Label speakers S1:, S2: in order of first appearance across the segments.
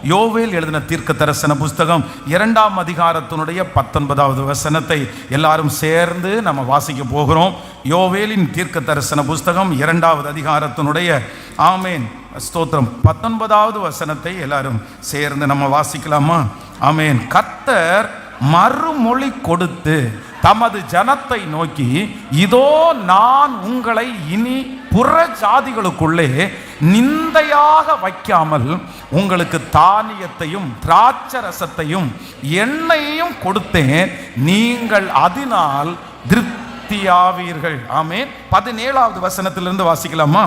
S1: யோவேல் எழுதின தீர்க்க தரிசன புஸ்தகம் 2ஆம் அதிகாரத்தினுடைய 19வது வசனத்தை எல்லாரும் சேர்ந்து நம்ம வாசிக்க போகிறோம். யோவேலின் தீர்க்க தரிசன புஸ்தகம் 2வது அதிகாரத்தினுடைய ஆமேன் ஸ்தோத்திரம் 19வது வசனத்தை எல்லாரும் சேர்ந்து நம்ம வாசிக்கலாமா? ஆமேன். கர்த்தர் மறுமொழி கொடுத்து தமது ஜனத்தை நோக்கி, இதோ நான் உங்களை இனி புற ஜாதிகளுக்குள்ளே நிந்தையாக வைக்காமல் உங்களுக்கு தானியத்தையும் திராட்சரசத்தையும் எண்ணெயையும் கொடுத்தேன், நீங்கள் அதனால் திருப்தியாவீர்கள். ஆமென். 17வது வசனத்திலிருந்து வாசிக்கலாமா?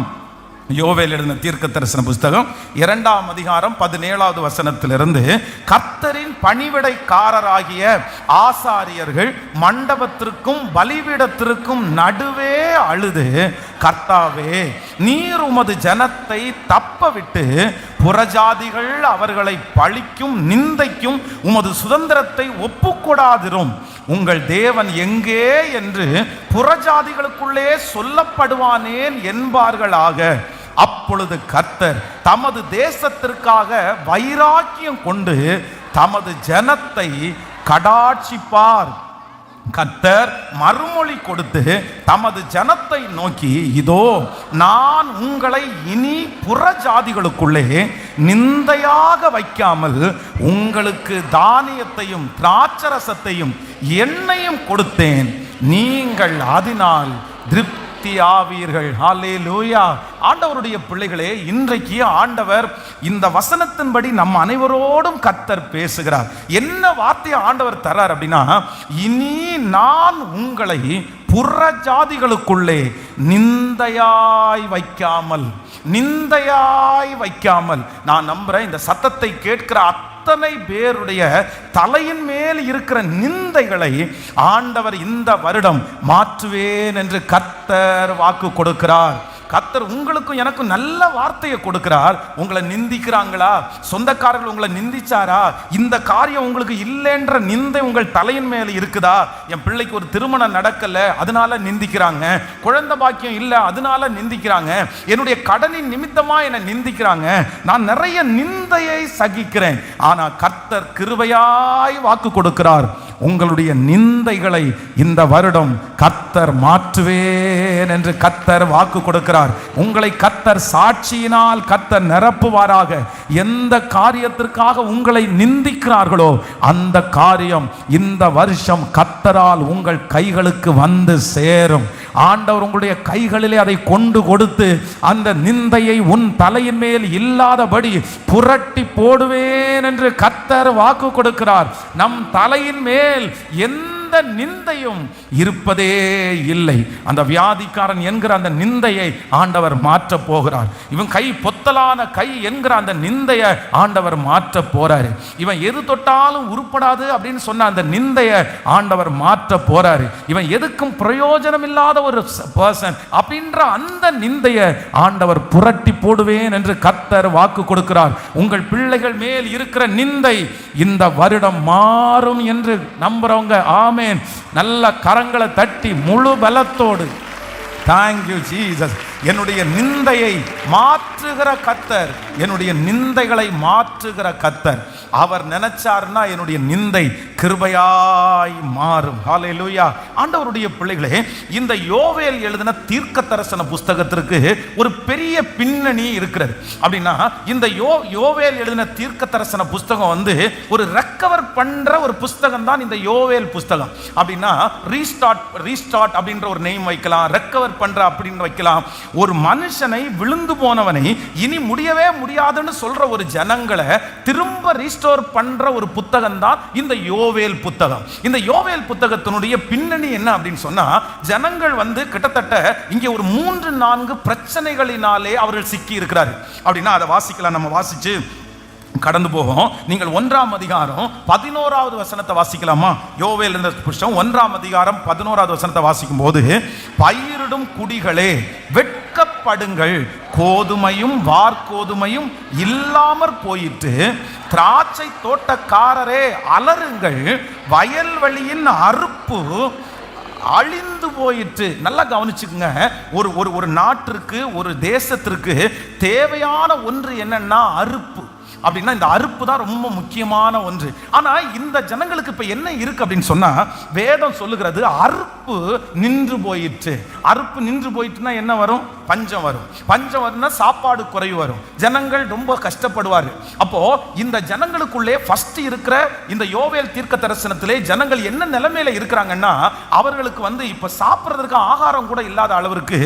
S1: யோவேல் எழுதின தீர்க்க தரிசன புஸ்தகம் 2ஆம் அதிகாரம் 17வது வசனத்திலிருந்து, கர்த்தரின் பணிவிடைக்காரராகிய ஆசாரியர்கள் மண்டபத்திற்கும் பலிபீடத்திற்கும் நடுவே அழுது, கர்த்தாவே, நீர் உமது ஜனத்தை தப்ப விட்டு புறஜாதிகள் அவர்களை பழிக்கும் நிந்தைக்கும் உமது சுதந்திரத்தை ஒப்புக்கொடாதிரும். உங்கள் தேவன் எங்கே என்று புறஜாதிகளுக்குள்ளே சொல்லப்படுவானேன் என்பார்களாக. அப்பொழுது கர்த்தர் தமது தேசத்திற்காக வைராக்கியம் கொண்டு தமது ஜனத்தை கடாட்சிப்பார். கர்த்தர் மறுமொழி கொடுத்து தமது ஜனத்தை நோக்கி, இதோ நான் உங்களை இனி புற ஜாதிகளுக்குள்ளே நிந்தையாக வைக்காமல் உங்களுக்கு தானியத்தையும் திராட்சரசத்தையும் எண்ணெயும் கொடுத்தேன், நீங்கள் அதனால் திருப்தியாவீர்கள். ஹல்லேலூயா. ஆண்டவருடைய பிள்ளைகளே, இன்றைக்கு ஆண்டவர் இந்த வசனத்தின்படி நம்ம அனைவரோடும் கர்த்தர் பேசுகிறார். என்ன வார்த்தையை ஆண்டவர் தர்றார் அப்படின்னா, இனி நான் உங்களை புற ஜாதிகளுக்குள்ளே நிந்தையாய் வைக்காமல், நான் நம்புறேன் இந்த சத்தத்தை கேட்கிற அத்தனை பேருடைய தலையின் மேல் இருக்கிற நிந்தைகளை ஆண்டவர் இந்த வருடம் மாற்றுவேன் என்று கர்த்தர் வாக்கு கொடுக்கிறார். கர்த்தர் உங்களுக்கும் எனக்கும் நல்ல வார்த்தையை கொடுக்கிறார். உங்களை நிந்திக்கிறாங்களா? சொந்தக்காரர்கள் உங்களை நிந்திச்சாரா? இந்த காரியம் உங்களுக்கு இல்லைன்ற நிந்தை உங்கள் தலையின் மேல இருக்குதா? என் பிள்ளைக்கு ஒரு திருமணம் நடக்கல அதனால நிந்திக்கிறாங்க, குழந்தை பாக்கியம் இல்லை அதனால நிந்திக்கிறாங்க, என்னுடைய கடனின் நிமித்தமா என்னை நிந்திக்கிறாங்க, நான் நிறைய நிந்தையை சகிக்கிறேன். ஆனா கர்த்தர் கிருபையாய் வாக்கு கொடுக்கிறார், உங்களுடைய நிந்தைகளை இந்த வருடம் கர்த்தர் மாற்றுவேன் என்று கர்த்தர் வாக்கு கொடுக்கிறார். உங்களை கர்த்தர் சாட்சியினால் கர்த்தர் நிரப்புவாராக. எந்த காரியத்திற்காக உங்களை நிந்திக்கிறார்களோ அந்த காரியம் இந்த வருஷம் கர்த்தரால் உங்கள் கைகளுக்கு வந்து சேரும். ஆண்டவர் உங்களுடைய கைகளிலே அதை கொண்டு கொடுத்து அந்த நிந்தையை உன் தலையின் மேல் இல்லாதபடி புரட்டி போடுவேன் என்று கர்த்தர் வாக்கு கொடுக்கிறார். நம் தலையின் மேல் எந்த நிந்தையும் இருப்பதே இல்லை. அந்த வியாதிக்காரன் என்கிற அந்த நிந்தையை ஆண்டவர் மாற்ற போகிறார். இவன் கை பொத்தலான கை என்கிற அந்த நிந்தையை ஆண்டவர் மாற்ற போறாரு. இவன் எது தொட்டாலும் உருப்படாது அப்படின்னு சொன்ன அந்த நிந்தையை ஆண்டவர் மாற்ற போறாரு. இவன் எதுக்கும் பிரயோஜனம் இல்லாத ஒரு பர்சன் அப்படின்ற அந்த நிந்தையை ஆண்டவர் புரட்டி போடுவேன் என்று கர்த்தர் வாக்கு கொடுக்கிறார். உங்கள் பிள்ளைகள் மேல் இருக்கிற நிந்தை இந்த வருடம் மாறும் என்று நம்புறவங்க ஆமென். நல்ல கரங்களை தட்டி முழு பலத்தோடு தேங்க்யூ ஜீசஸ். என்னுடைய நிந்தையை மாற்றுகிற கர்த்தர், என்னுடைய நிந்தைகளை மாற்றுகிற கர்த்தர். அவர் நினைச்சார்னா என்னுடைய நிந்தை கிருபையாய் மாறும். ஹல்லேலூயா. ஆண்டவருடைய பிள்ளைகளே, இந்த யோவேல் எழுதின தீர்க்க தரிசன புஸ்தகத்திற்கு ஒரு பெரிய பின்னணி இருக்கிறது. அப்படின்னா இந்த யோவேல் எழுதின தீர்க்க தரிசன புஸ்தகம் ஒரு ரெக்கவர் பண்ற ஒரு புஸ்தகம் தான் இந்த யோவேல் புஸ்தகம். அப்படின்னா ரீஸ்டார்ட் அப்படின்ற ஒரு நேம் வைக்கலாம், ரெக்கவர் பண்ற அப்படின்னு வைக்கலாம். ஒரு மனுஷனை விழுந்து போனவனை இனி முடியவே முடியாதுன்னு சொல்ற ஒரு ஜனங்களை திரும்ப ரீஸ்டோர் பண்ற ஒரு புத்தகம் தான் இந்த யோவேல் புத்தகம். இந்த யோவேல் புத்தகத்தினுடைய பின்னணி என்ன அப்படின்னு சொன்னா, ஜனங்கள் கிட்டத்தட்ட இங்கே ஒரு 3-4 பிரச்சனைகளினாலே அவர்கள் சிக்கி இருக்கிறார். அப்படின்னா அதை வாசிக்கலாம், நம்ம வாசிச்சு கடந்து போகும். நீங்கள் 1ஆம் அதிகாரம் 11வது வசனத்தை வாசிக்கலாமா? யோவேல் என்ற புஸ்தகம் 1ஆம் அதிகாரம் 11வது வசனத்தை வாசிக்கும் போது, பயிரிடும் குடிகளே வெட்கப்படுங்கள், கோதுமையும் வார்கோதுமையும் இல்லாமற் போயிற்று, திராட்சை தோட்டக்காரரே அலறுங்கள், வயல்வெளியின் அறுப்பு அழிந்து போயிற்று. நல்லா கவனிச்சுக்குங்க. ஒரு நாட்டிற்கு ஒரு தேசத்திற்கு தேவையான ஒன்று என்னன்னா அறுப்பு. அப்படின்னா இந்த அறுப்பு தான் ரொம்ப முக்கியமான ஒன்று. ஆனா இந்த ஜனங்களுக்கு இப்ப என்ன இருக்கு அப்படின்னு சொன்னா, வேதம் சொல்லுகிறது அறுப்பு நின்று போயிற்று. அறுப்பு நின்று போயிட்டுனா என்ன வரும்? பஞ்சம் வரும். பஞ்சம் வரும்னா சாப்பாடு குறைவு வரும், ஜனங்கள் ரொம்ப கஷ்டப்படுவார்கள். அப்போ இந்த ஜனங்களுக்குள்ளே ஃபர்ஸ்ட் இருக்கிற இந்த யோவேல் தீர்க்க தரிசனத்திலே ஜனங்கள் என்ன நிலைமையில இருக்கிறாங்கன்னா, அவர்களுக்கு இப்ப சாப்பிடுறதுக்கு ஆகாரம் கூட இல்லாத அளவிற்கு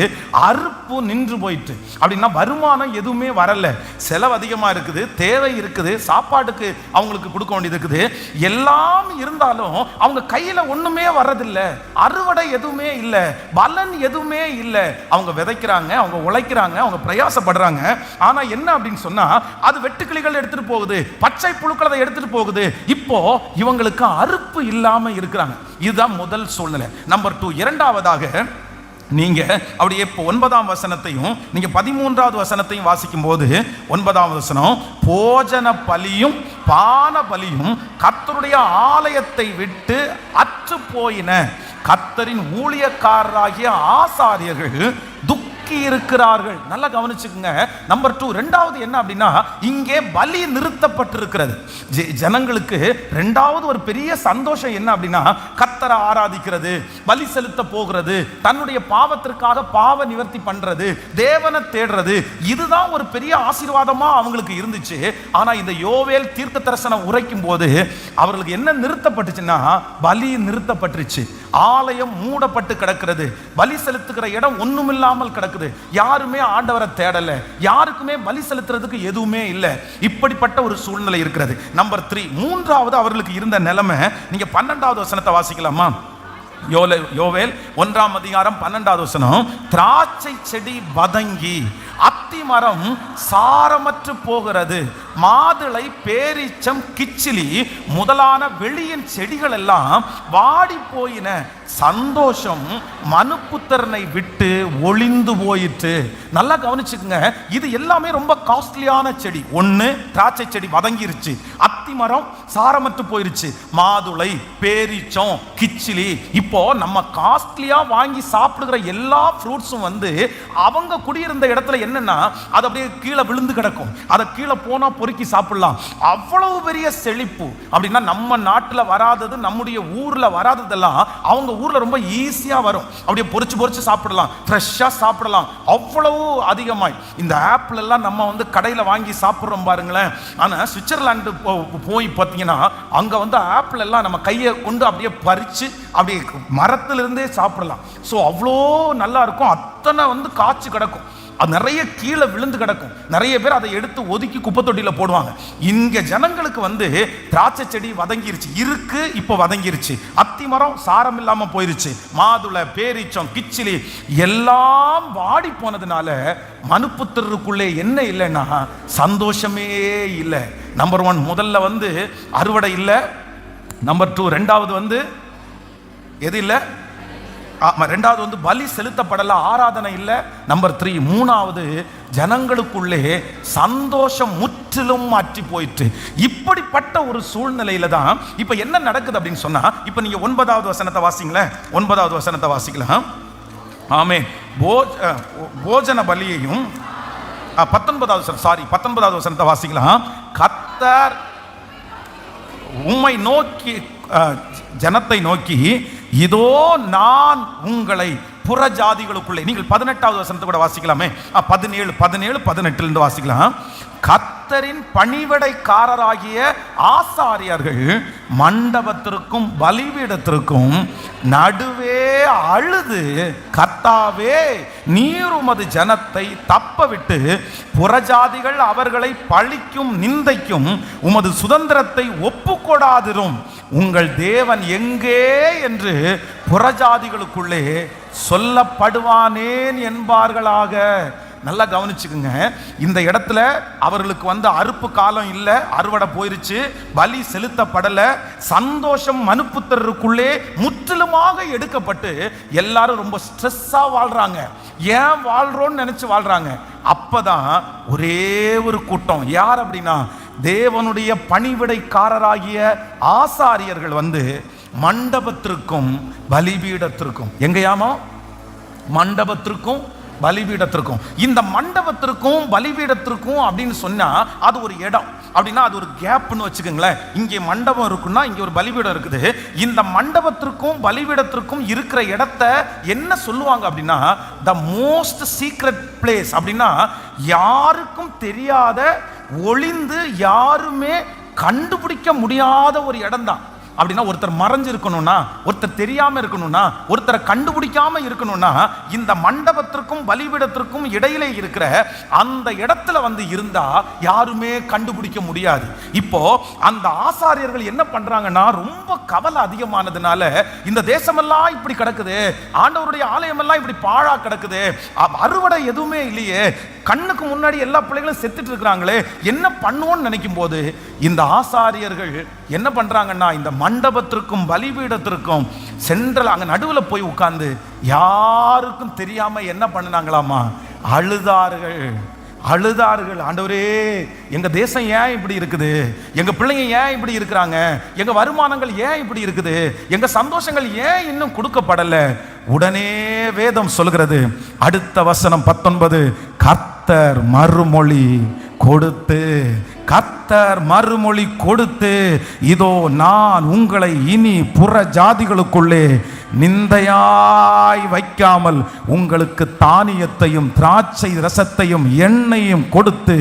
S1: அறுப்பு நின்று போயிட்டு. அப்படின்னா வருமானம் எதுவுமே வரல, செலவு அதிகமா இருக்குது, தேவை இருக்குது, சாப்பாட்டுக்கு அவங்களுக்கு கொடுக்க வேண்டியது இருக்குது, எல்லாம் இருந்தாலும் அவங்க கையில ஒண்ணுமே வர்றதில்லை, அறுவடை எதுவுமே இல்லை, பலன் எதுவுமே இல்லை. அவங்க விதைக்கிறாங்க, அவங்க உழைக்கிறாங்க, அவங்க பிரயாசப்படுறாங்க. ஆனா என்ன அப்படின்னு சொன்னா, அது வெட்டுக்கிளிகள் எடுத்துட்டு போகுது, பச்சை புழுக்கள் அதை எடுத்துட்டு போகுது. இப்போ இவங்களுக்கு அறுப்பு இல்லாம இருக்கிறாங்க. இதுதான் முதல் சூழ்நிலை. நம்பர் 2, இரண்டாவதாக நீங்க அப்படியே 9ஆம் வசனத்தையும் நீங்க 13வது வசனத்தையும் வாசிக்கும் போது, 9ஆம் வசனம், போஜன பலியும் பான பலியும் கர்த்தருடைய ஆலயத்தை விட்டு அற்று போயின, கர்த்தரின் ஊழியக்காரராகிய ஆசாரியர்கள் துக்கி இருக்கிறார்கள். நல்லா கவனிச்சுக்குங்க. நம்பர் 2, இரண்டாவது என்ன அப்படின்னா, இங்கே பலி நிறுத்தப்பட்டிருக்கிறது. ஜனங்களுக்கு இரண்டாவது ஒரு பெரிய சந்தோஷம் என்ன அப்படின்னா, கர்த்தரை ஆராதிக்கிறது, பலி செலுத்த போகிறது, தன்னுடைய பாவத்திற்காக பாவ நிவர்த்தி பண்றது, தேவனை தேடுறது. இதுதான் ஒரு பெரிய ஆசீர்வாதமா அவங்களுக்கு இருந்துச்சு. ஆனா இந்த யோவேல் தீர்க்க தரிசனம் உரைக்கும் போது அவர்களுக்கு என்ன நிறுத்தப்பட்டுச்சுன்னா, பலி நிறுத்தப்பட்டுருச்சு. ஆலயம் மூடப்பட்டு கிடக்கிறது, பலி செலுத்துகிற இடம் ஒண்ணுமில்லாமல் கிடக்குது. யாருமே ஆண்டவரை தேடல, யாருக்குமே பலி செலுத்துறதுக்கு எதுவுமே இல்லை. இப்படிப்பட்ட ஒரு சூழ்நிலை இருக்கிறது. நம்பர் 3, மூன்றாவது அவர்களுக்கு இருந்த நிலைமை. நீங்க 12வது வசனத்தை வாசிக்கலாமா? யோவேல் 1ஆம் அதிகாரம் 12வது வசனம், திராட்சை செடி வதங்கி அத்தி மரம் சாரமற்று போகிறது, மாதுளை பேரீச்சம் கிச்சிலி முதலான வெளியின் செடிகள் எல்லாம் வாடி போயின, சந்தோஷம் மனுப்புத்திரனை விட்டு ஒளிந்து போயிற்று. நல்லா கவனிச்சுக்குங்க. இது எல்லாமே ரொம்ப காஸ்ட்லியான செடி. ஒன்று, திராட்சை செடி வதங்கிருச்சு, அத்தி மரம் சாரமற்று போயிருச்சு, மாதுளை பேரீச்சம் கிச்சிலி. இப்போ நம்ம காஸ்ட்லியா வாங்கி சாப்பிடுகிற எல்லா ஃப்ரூட்ஸும் அவங்க குடியிருந்த இடத்துல என்னன்னா, அது அப்படியே கீழே விழுந்து கிடக்கும், அதை கீழே போனா பொறுக்கி சாப்பிடலாம். அவ்வளவு பெரிய செழிப்பு. அப்படின்னா நம்ம நாட்டில் வராதது, நம்முடைய ஊர்ல வராததெல்லாம் அவங்க ஊர்ல ரொம்ப ஈஸியா வரும். அப்படியே பொரிச்சு பொரிச்சு சாப்பிடலாம், ஃப்ரெஷ்ஷா சாப்பிடலாம். அவ்வளவு அதிகமாய் இந்த ஆப்பிள் எல்லாம் நம்ம கடையில் வாங்கி சாப்பிட்றோம் பாருங்களேன். ஆனா சுவிட்சர்லாந்து போய் பார்த்தீங்கன்னா, அங்க ஆப்பிள் எல்லாம் நம்ம கையை கொண்டு அப்படியே பறிச்சு அப்படியே மரத்திலிருந்தே சாப்பிடலாம். ஸோ அவ்வளோ நல்லா இருக்கும். அத்தனை காய்ச்சி கிடக்கும், அது நிறைய கீழே விழுந்து கிடக்கும். நிறைய பேர் அதை எடுத்து ஒதுக்கி குப்பை தொட்டியில போடுவாங்க. இங்க ஜனங்களுக்கு திராட்சை செடி வதங்கிருச்சு, இருக்கு, இப்போ வதங்கிருச்சு. அத்தி மரம் சாரம் இல்லாம போயிருச்சு, மாதுளை பேரீச்சம் கிச்சிலி எல்லாம் வாடி போனதுனால மனுப்புத்திரருக்குள்ளே என்ன இல்லைன்னா சந்தோஷமே இல்லை. நம்பர் 1 முதல்ல அறுவடை இல்லை. நம்பர் 2 ரெண்டாவது எது இல்லை? ரெண்டாவது பலி செலுத்தப்படல, ஆராதனை இல்லை. நம்பர் 3 மூணாவது ஜனங்களுக்குள்ளே சந்தோஷம் முற்றிலும் மாற்றி போயிட்டு. இப்படிப்பட்ட ஒரு சூழ்நிலையில தான் இப்ப என்ன நடக்குது அப்படின்னு சொன்னா, இப்ப நீங்க 9வது வசனத்தை வாசிங்களேன். 9வது வசனத்தை வாசிக்கலாம். ஆமென். போஜன பலியையும் 19வது வசனத்தை வாசிக்கலாம். கர்த்தர் உம்மை நோக்கி, ஜனத்தை நோக்கி, இதோ நான் உங்களை புறஜாதிகளுக்குள்ளே, நீங்கள் 18வது வசனத்தை கூட வாசிக்கலாமே, 17, 18 வாசிக்கலாம். கர்த்தரின் பணிவிடைக்காரராகிய ஆசாரியர்கள் மண்டபத்திற்கும் பலிபீடத்திற்கும் நடுவே அழுது, கர்த்தாவே நீர் உமது ஜனத்தை தப்ப விட்டு புறஜாதிகள் அவர்களை பழிக்கும் நிந்தைக்கும் உமது சுதந்திரத்தை ஒப்புக்கொடாதிரும், உங்கள் தேவன் எங்கே என்று புறஜாதிகளுக்குள்ளே சொல்லப்படுவானேன் என்பார்களாக. நல்லா கவனிச்சுக்குங்க. இந்த இடத்துல அவர்களுக்கு அறுப்பு காலம் இல்லை, அறுவடை போயிருச்சு, பலி செலுத்தப்படலை, சந்தோஷம் மனுப்புத்திரருக்குள்ளே முற்றிலுமாக எடுக்கப்பட்டு எல்லாரும் ரொம்ப ஸ்ட்ரெஸ்ஸா வாழ்றாங்க. ஏன் வாழ்றோன்னு நினைச்சு வாழ்றாங்க. அப்பதான் ஒரே ஒரு கூட்டம், யார் அப்படின்னா தேவனுடைய பணிவிடைக்காரராகிய ஆசாரியர்கள் மண்டபத்திற்கும் பலிபீடத்திற்கும், எங்கேயாமா மண்டபத்திற்கும் பலிபீடத்திற்கும். இந்த மண்டபத்திற்கும் பலிபீடத்திற்கும் அப்படின்னு சொன்னா அது ஒரு இடம், அப்படின்னா அது ஒரு கேப்னு வச்சுக்கோங்களேன். இங்கே மண்டபம் இருக்குன்னா இங்கே ஒரு பலிபீடம் இருக்குது. இந்த மண்டபத்திற்கும் பலிபீடத்திற்கும் இருக்கிற இடத்த என்ன சொல்லுவாங்க அப்படின்னா த மோஸ்ட் சீக்ரெட் பிளேஸ். அப்படின்னா யாருக்கும் தெரியாத, ஒளிந்து யாருமே கண்டுபிடிக்க முடியாத ஒரு இடம் தான். அப்படின்னா ஒருத்தர் மறைஞ்சு இருக்கணும்னா, ஒருத்தர் தெரியாம இருக்கணும்னா, ஒருத்தரை கண்டுபிடிக்காம இருக்கணும்னா இந்த மண்டபத்திற்கும் பலிபீடத்திற்கும் இடையிலே இருக்கிற அந்த இடத்துல வந்து இருந்தா யாருமே கண்டுபிடிக்க முடியாது. இப்போ அந்த ஆசாரியர்கள் என்ன பண்றாங்கன்னா, ரொம்ப கவலை அதிகமானதுனால இந்த தேசமெல்லாம் இப்படி கிடக்குது, ஆண்டவருடைய ஆலயம் எல்லாம் இப்படி பாழா கிடக்குது, அறுவடை எதுவுமே இல்லையே, கண்ணுக்கு முன்னாடி எல்லா பிள்ளைகளும் செத்துட்டு இருக்கிறாங்களே, என்ன பண்ணுவோம்னு நினைக்கும் போது இந்த ஆசாரியர்கள் என்ன பண்றாங்கன்னா, இந்த மண்டபத்திற்கும் பலிபீடத்திற்கும் சென்ட்ரல் அங்க நடுவில் போய் உட்கார்ந்து யாருக்கும் தெரியாம என்ன பண்ணினாங்களாமா, அழுதார்கள். ஆண்டவரே, எங்க தேசம் ஏன் இப்படி இருக்குது, எங்க பிள்ளைங்க ஏன் இப்படி இருக்கிறாங்க, எங்க வருமானங்கள் ஏன் இப்படி இருக்குது, எங்க சந்தோஷங்கள் ஏன் இன்னும் கொடுக்கப்படல. உடனே வேதம் சொல்கிறது, அடுத்த வசனம் 19, கர்த்தர் மறுமொழி கொடுத்து, கர்த்தர் மறுமொழி கொடுத்து, இதோ நான் உங்களை இனி புற ஜாதிகளுக்குள்ளே நிந்தையாய் வைக்காமல் உங்களுக்கு தானியத்தையும் திராட்சை ரசத்தையும் எண்ணெயும் கொடுத்து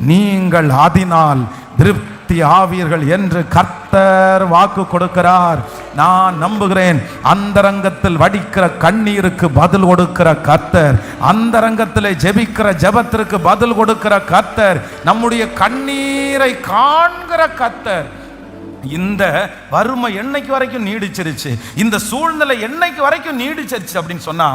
S1: நீங்கள் அதனால் திருப்தி ஆவீர்கள் என்று கர்த்தர் வாக்கு கொடுக்கிறார். நான் நம்புகிறேன், அந்தரங்கத்தில் வடிக்கிற கண்ணீருக்கு பதில் கொடுக்கிற கர்த்தர், அந்தரங்கத்தில் ஜெபிக்கிற ஜெபத்திற்கு பதில் கொடுக்கிற கர்த்தர், நம்முடைய கண்ணீரை காண்கிற கர்த்தர். இந்த வறுமை என்னைக்கு வரைக்கும் நீடிச்சிருச்சு, இந்த சூழ்நிலை என்னைக்கு வரைக்கும் நீடிச்சிருச்சு அப்படின்னு சொன்னா,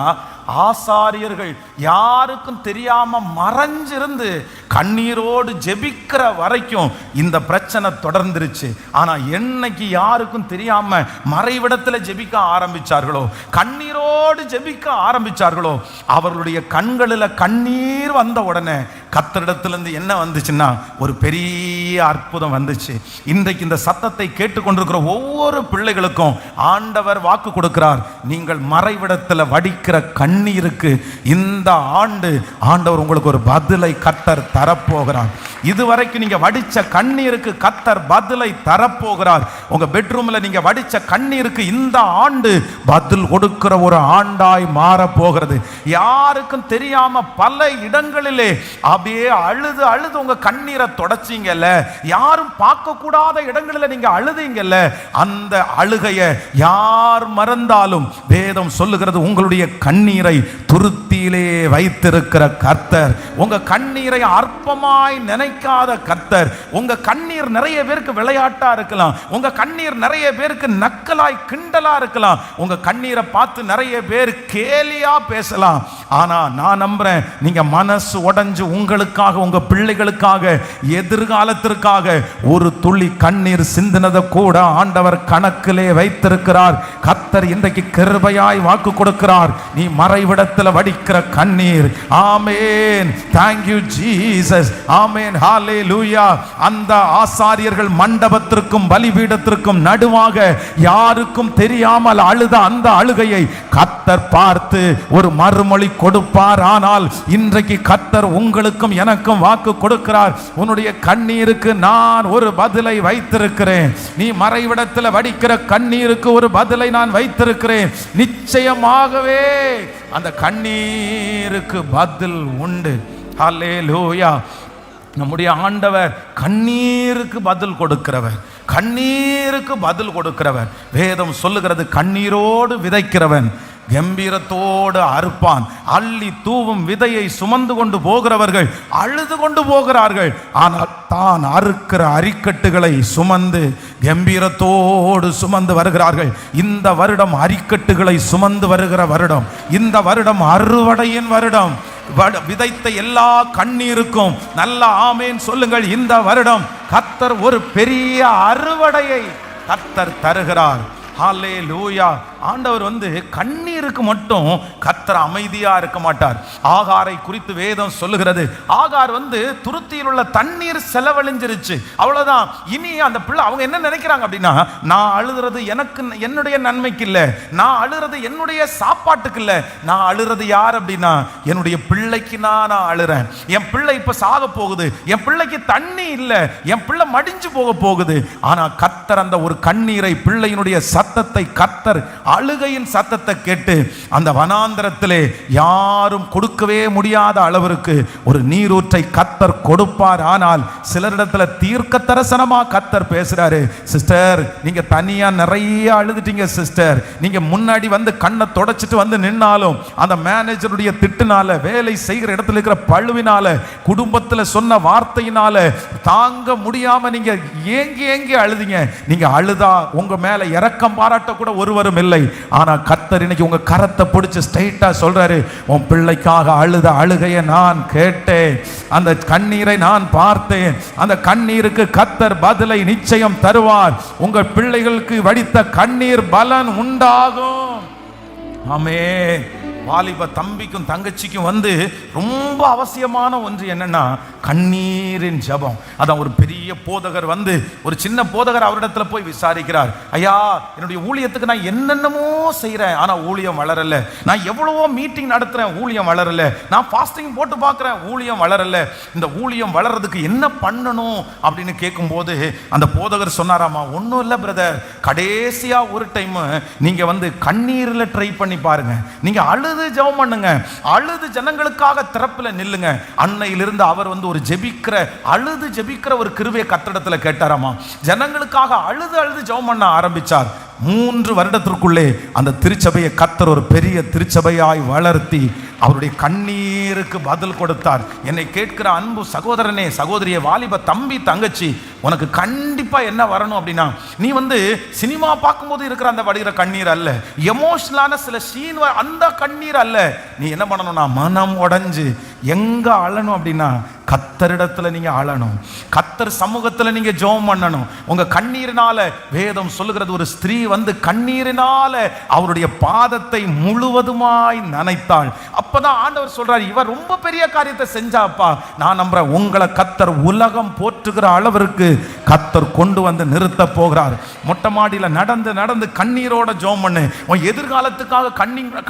S1: ஆசாரியர்கள் யாருக்கும் தெரியாம மறைஞ்சிருந்து கண்ணீரோடு ஜெபிக்கிற வரைக்கும் இந்த பிரச்சனை தொடர்ந்துருச்சு. ஆனா என்னைக்கு யாருக்கும் தெரியாம மறைவிடத்தில் ஜெபிக்க ஆரம்பிச்சார்களோ, கண்ணீரோடு ஜெபிக்க ஆரம்பிச்சார்களோ, அவர்களுடைய கண்களில் கண்ணீர் வந்த உடனே கர்த்தரிடத்திலிருந்து என்ன வந்துச்சுன்னா ஒரு பெரிய அற்புதம் வந்துச்சு. இன்றைக்கு இந்த சத்தத்தை கேட்டுக்கொண்டிருக்கிற ஒவ்வொரு பிள்ளைகளுக்கும் ஆண்டவர் வாக்கு கொடுக்கிறார், நீங்கள் மறைவிடத்தில் வடிக்கிற கண்ணீருக்கு இந்த ஆண்டு ஆண்டவர் உங்களுக்கு ஒரு பதிலை கர்த்தர் தரப்போகிறார். இதுவரைக்கும் நீங்க வடிச்ச கண்ணீருக்கு கர்த்தர் பதிலை தரப்போகிறார். உங்க பெட்ரூம்ல நீங்க வடிச்ச கண்ணீருக்கு இந்த ஆண்டு பதில் கொடுக்கிற ஒரு ஆண்டாய் மாற போகிறது. யாருக்கும் தெரியாம பல இடங்களிலே அப்படியே அழுது அழுது உங்க கண்ணீரை தொடச்சிங்கல்ல, யாரும் பார்க்க கூடாத இடங்களில் நீங்க அழுதீங்கல்ல, அந்த அழுகைய யார் மறந்தாலும் வேதம் சொல்லுகிறது, உங்களுடைய கண்ணீரை துருத்தியிலே வைத்திருக்கிற கர்த்தர், உங்க கண்ணீரை அற்பமாய் நினைக்காத கர்த்தர். உங்க கண்ணீர் நிறைய பேருக்கு விளையாட்டா இருக்கலாம், உங்க கண்ணீர் நிறைய பேருக்கு நக்கலாய் கிண்டலா இருக்கலாம், உங்க கண்ணீரை பார்த்து நிறைய பேர் கேலியா பேசலாம். ஆனா நான் நம்புறேன், நீங்க மனசு உடைஞ்சு உங்களுக்காக, உங்க பிள்ளைகளுக்காக, எதிர்காலத்திற்காக ஒரு துளி கண்ணீர் சிந்தினதை கூட ஆண்டவர் கணக்கிலே வைத்திருக்கிறார். கர்த்தர் இன்றைக்கு கிருபையாய் வாக்கு கொடுக்கிறார், நீ மறைவிடத்தில் வடிக்கிற கண்ணீர். ஆமென், தேங்க் யூ ஜீசஸ், ஆமென், ஹalleluya. அந்த ஆசாரியர்கள் மண்டபத்திற்கும் பலிபீடத்திற்கும் நடுவாக யாருக்கும் தெரியாமல் அழுத அந்த அழுகையை கர்த்தர் பார்த்து ஒரு மறுமொழி கொடுப்பார். ஆனால் இன்றைக்கு கர்த்தர் உங்களுக்கும் எனக்கும் வாக்கு கொடுக்கிறார், உன்னுடைய கண்ணீருக்கு நான் ஒரு பதிலை வைத்திருக்கிறேன். நீ மறைவிடத்தில் வடிக்கிற கண்ணீருக்கு ஒரு பதிலை நான் வைத்திருக்கிறேன். நிச்சயமாகவே அந்த கண்ணீருக்கு பதில் உண்டு. ஹல்லேலூயா. நம்முடைய ஆண்டவர் கண்ணீருக்கு பதில் கொடுக்கிறவர், கண்ணீருக்கு பதில் கொடுக்கிறவர். வேதம் சொல்லுகிறது, கண்ணீரோடு விதைக்கிறவன் கம்பீரத்தோடு அறுப்பான். அள்ளி தூவும் விதையை சுமந்து கொண்டு போகிறவர்கள் அழுது கொண்டு போகிறார்கள், ஆனால் தான் அறுக்கிற அரிக்கட்டுகளை சுமந்து கம்பீரத்தோடு சுமந்து வருகிறார்கள். இந்த வருடம் அரிக்கட்டுகளை சுமந்து வருகிற வருடம், இந்த வருடம் அறுவடையின் வருடம். விதைத்த எல்லா கண்ணீருக்கும் நல்ல ஆமேன் சொல்லுங்கள். இந்த வருடம் கர்த்தர் ஒரு பெரிய அறுவடையை கர்த்தர் தருகிறார். ஹல்லேலூயா. ஆண்டவர் கண்ணீருக்கு மட்டும் கர்த்தர் கர்த்தர் அமைதியா இருக்க மாட்டார். ஆகாரை குறித்து வேதம் சொல்லுகிறது, ஆகார் துருத்தியில் உள்ள தண்ணீர் செலவழிஞ்சிருச்சு, அவ்வளவுதான். இனி அந்த பிள்ளை அவங்க என்ன நினைக்கிறாங்க அப்படின்னா, நான் அழுகிறது எனக்கு என்னுடைய நன்மைக்கு இல்ல, நான் அழுகிறது என்னுடைய சாப்பாட்டுக்கு இல்ல, நான் அழுகிறது யார் அப்படின்னா என்னுடைய பிள்ளைக்கு நான் அழுறேன். என் பிள்ளை இப்ப சாக போகுது, என் பிள்ளைக்கு தண்ணி இல்ல, என் பிள்ளை மடிஞ்சு போக போகுது. ஆனா கர்த்தர் அந்த ஒரு கண்ணீரை, பிள்ளையினுடைய சத்தத்தை, கர்த்தர் அழுகையின் சத்தத்தை கேட்டு அந்த வனாந்தரத்திலே யாரும் கொடுக்கவே முடியாத அளவிற்கு ஒரு நீரூற்றை கர்த்தர் கொடுப்பார். ஆனால் சிலரிடத்துல தீர்க்க தரிசனமா கர்த்தர் பேசுறாரு. சிஸ்டர், நீங்க தனியா நிறைய அழுதுட்டீங்க சிஸ்டர், நீங்க முன்னாடி கண்ணை தொடச்சிட்டு நின்னாலும் அந்த மேனேஜருடைய திட்டுனால, வேலை செய்கிற இடத்துல இருக்கிற பழுவினால, குடும்பத்துல சொன்ன வார்த்தையினால தாங்க முடியாம நீங்க ஏங்கி ஏங்கி அழுதிங்க. நீங்க அழுதா உங்க மேல இரக்கம் பாராட்ட கூட ஒருவரும் இல்லை. ஆனா கர்த்தர் இன்னைக்கு உங்க கரத்தை பிடிச்சு ஸ்ட்ரைட்டா சொல்றாரு, உன் பிள்ளைக்காக அழுத அழுகையை நான் கேட்டேன், அந்த கண்ணீரை நான் பார்த்தேன், அந்த கண்ணீருக்கு கர்த்தர் பதிலை நிச்சயம் தருவார். உங்கள் பிள்ளைகளுக்கு வடித்த கண்ணீர் பலன் உண்டாகும். ஆமென். வாலிப தம்பிக்கும் தங்கச்சிக்கும் ரொம்ப அவசியமான ஒன்று என்னன்னா கண்ணீரின் ஜெபம். அதான் ஒரு பெரிய போதகர் ஒரு சின்ன போதகர் அவரிடத்துல போய் விசாரிக்கிறார், ஐயா, என்னுடைய ஊழியத்துக்கு நான் என்னென்னமோ செய்கிறேன், ஆனா ஊழியம் வளரல, நான் எவ்வளவோ மீட்டிங் நடத்துறேன், ஊழியம் வளரல, நான் ஃபாஸ்டிங் போட்டு பார்க்குறேன், ஊழியம் வளரல, இந்த ஊழியம் வளர்றதுக்கு என்ன பண்ணணும் அப்படின்னு கேட்கும்போது அந்த போதகர் சொன்னாராமா, ஒன்றும் இல்லை பிரதர், கடைசியா ஒரு டைம் நீங்க கண்ணீரில் ட்ரை பண்ணி பாருங்க, நீங்க அழுது ஜெபம் பண்ணுங்க, அழுது ஜனங்களுக்காக திறப்புல நில்லுங்க. அன்னையிலிருந்து அவர் ஒரு அழுது ஜெபிக்கிற ஒரு கிருபையை கர்த்தரிடத்துல கேட்டாராமா. ஜனங்களுக்காக அழுது அழுது ஜெபம் பண்ண ஆரம்பிச்சார். 3 வருடத்திற்குள்ளே அந்த திருச்சபையை கர்த்தர் ஒரு பெரிய திருச்சபையாய் வளர்த்தி அவருடைய கண்ணீருக்கு பதில் கொடுத்தார். என்னை கேட்கிற அன்பு சகோதரனே, சகோதரியே, வாலிப தம்பி தங்கச்சி, உனக்கு கண்டிப்பா என்ன வரணும் அப்படின்னா, நீ சினிமா பார்க்கும்போது இருக்கிற அந்த வடிகிற கண்ணீர் அல்ல, எமோஷனலான சில சீன் அந்த கண்ணீர் அல்ல. நீ என்ன பண்ணணும்னா மனம் உடைஞ்சு எங்க அழணும் அப்படின்னா கர்த்தரிடத்துல நீங்க அழணும், கர்த்தர் சமூகத்துல நீங்க ஜெபம் பண்ணணும். உங்க கண்ணீரினால வேதம் சொல்லுகிறது, ஒரு ஸ்திரீ கண்ணீரினால அவருடைய பாதத்தை முழுவதுமாய் நனைத்தாள். அப்பதான் ஆண்டவர் சொல்றாரு, இவர் ரொம்ப பெரிய காரியத்தை செஞ்சாப்பா, நான் நம்புறேன் உங்களை கர்த்தர் உலகம் போற்றுகிற அளவிற்கு கர்த்தர் கொண்டு நிறுத்த போகிறார். மொட்டை மாடியில நடந்து நடந்து கண்ணீரோட ஜெபம் பண்ணு. உன் எதிர்காலத்துக்காக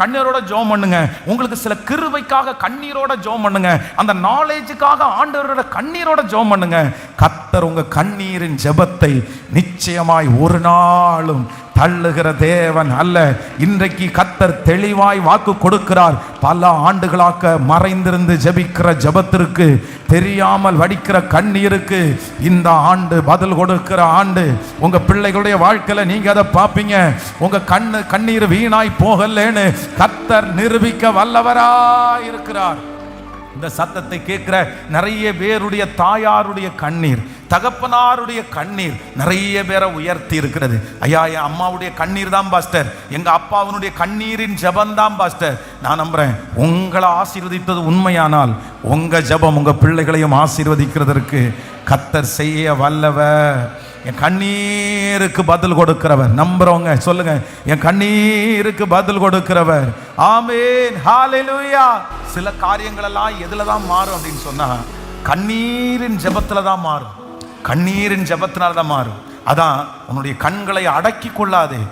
S1: கண்ணீரோட ஜெபம் பண்ணுங்க. உங்களுக்கு சில கிருபைக்காக கண்ணீரோட ஜெபம் பண்ணுங்க. அந்த நாலேஜுக்காக ஆண்டவரோட கண்ணீரோட ஜெபம் பண்ணுங்க. கர்த்தர் உங்க கண்ணீரின் ஜெபத்தை நிச்சயமாய் ஒரு நாளும் தள்ளுகிற தேவன் அல்ல. இன்றைக்கு கர்த்தர் தெளிவாய் வாக்கு கொடுக்கிறார். பல ஆண்டுகளாக மறைந்திருந்து ஜெபிக்கிற ஜெபத்திற்கு, தெரியாமல் வடிக்கிற கண்ணீருக்கு இந்த ஆண்டு பதில் கொடுக்கிற ஆண்டு. உங்க பிள்ளைகளுடைய வாழ்க்கையில நீங்க அதை பார்ப்பீங்க. உங்க கண்ணீர் வீணாய் போகலன்னு கர்த்தர் நிரூபிக்க வல்லவராய் இருக்கிறார். இந்த சத்தத்தை கேட்கிற நிறைய பேருடைய தாயாருடைய கண்ணீர், தகப்பனாருடைய கண்ணீர் நிறைய பேரை உயர்த்தி இருக்கிறது. ஐயா, என் அம்மாவுடைய கண்ணீர் தான் பாஸ்டர், எங்க அப்பாவுடைய கண்ணீரின் ஜெபம் தான் பாஸ்டர். நான் நம்புறேன் உங்களை ஆசீர்வதித்தது உண்மையானால் உங்க ஜெபம் உங்க பிள்ளைகளையும் ஆசீர்வதிக்கிறதற்கு கர்த்தர் செய்ய வல்லவர். என் கண்ணீருக்கு பதில் கொடுக்கிறவர். நம்புறவங்க சொல்லுங்க, என் கண்ணீருக்கு பதில் கொடுக்கிறவர். ஆமென், ஹalleluya. சில காரியங்கள் எல்லாம் எதுல தான் மாறும் அப்படின்னு சொன்னா கண்ணீரின் ஜெபத்துல தான் மாறும். கண்ணீரின் ஜெபத்தினால தான் மாறும். அதான் உன்னுடைய கண்களை அடக்கி கொள்ளாதே,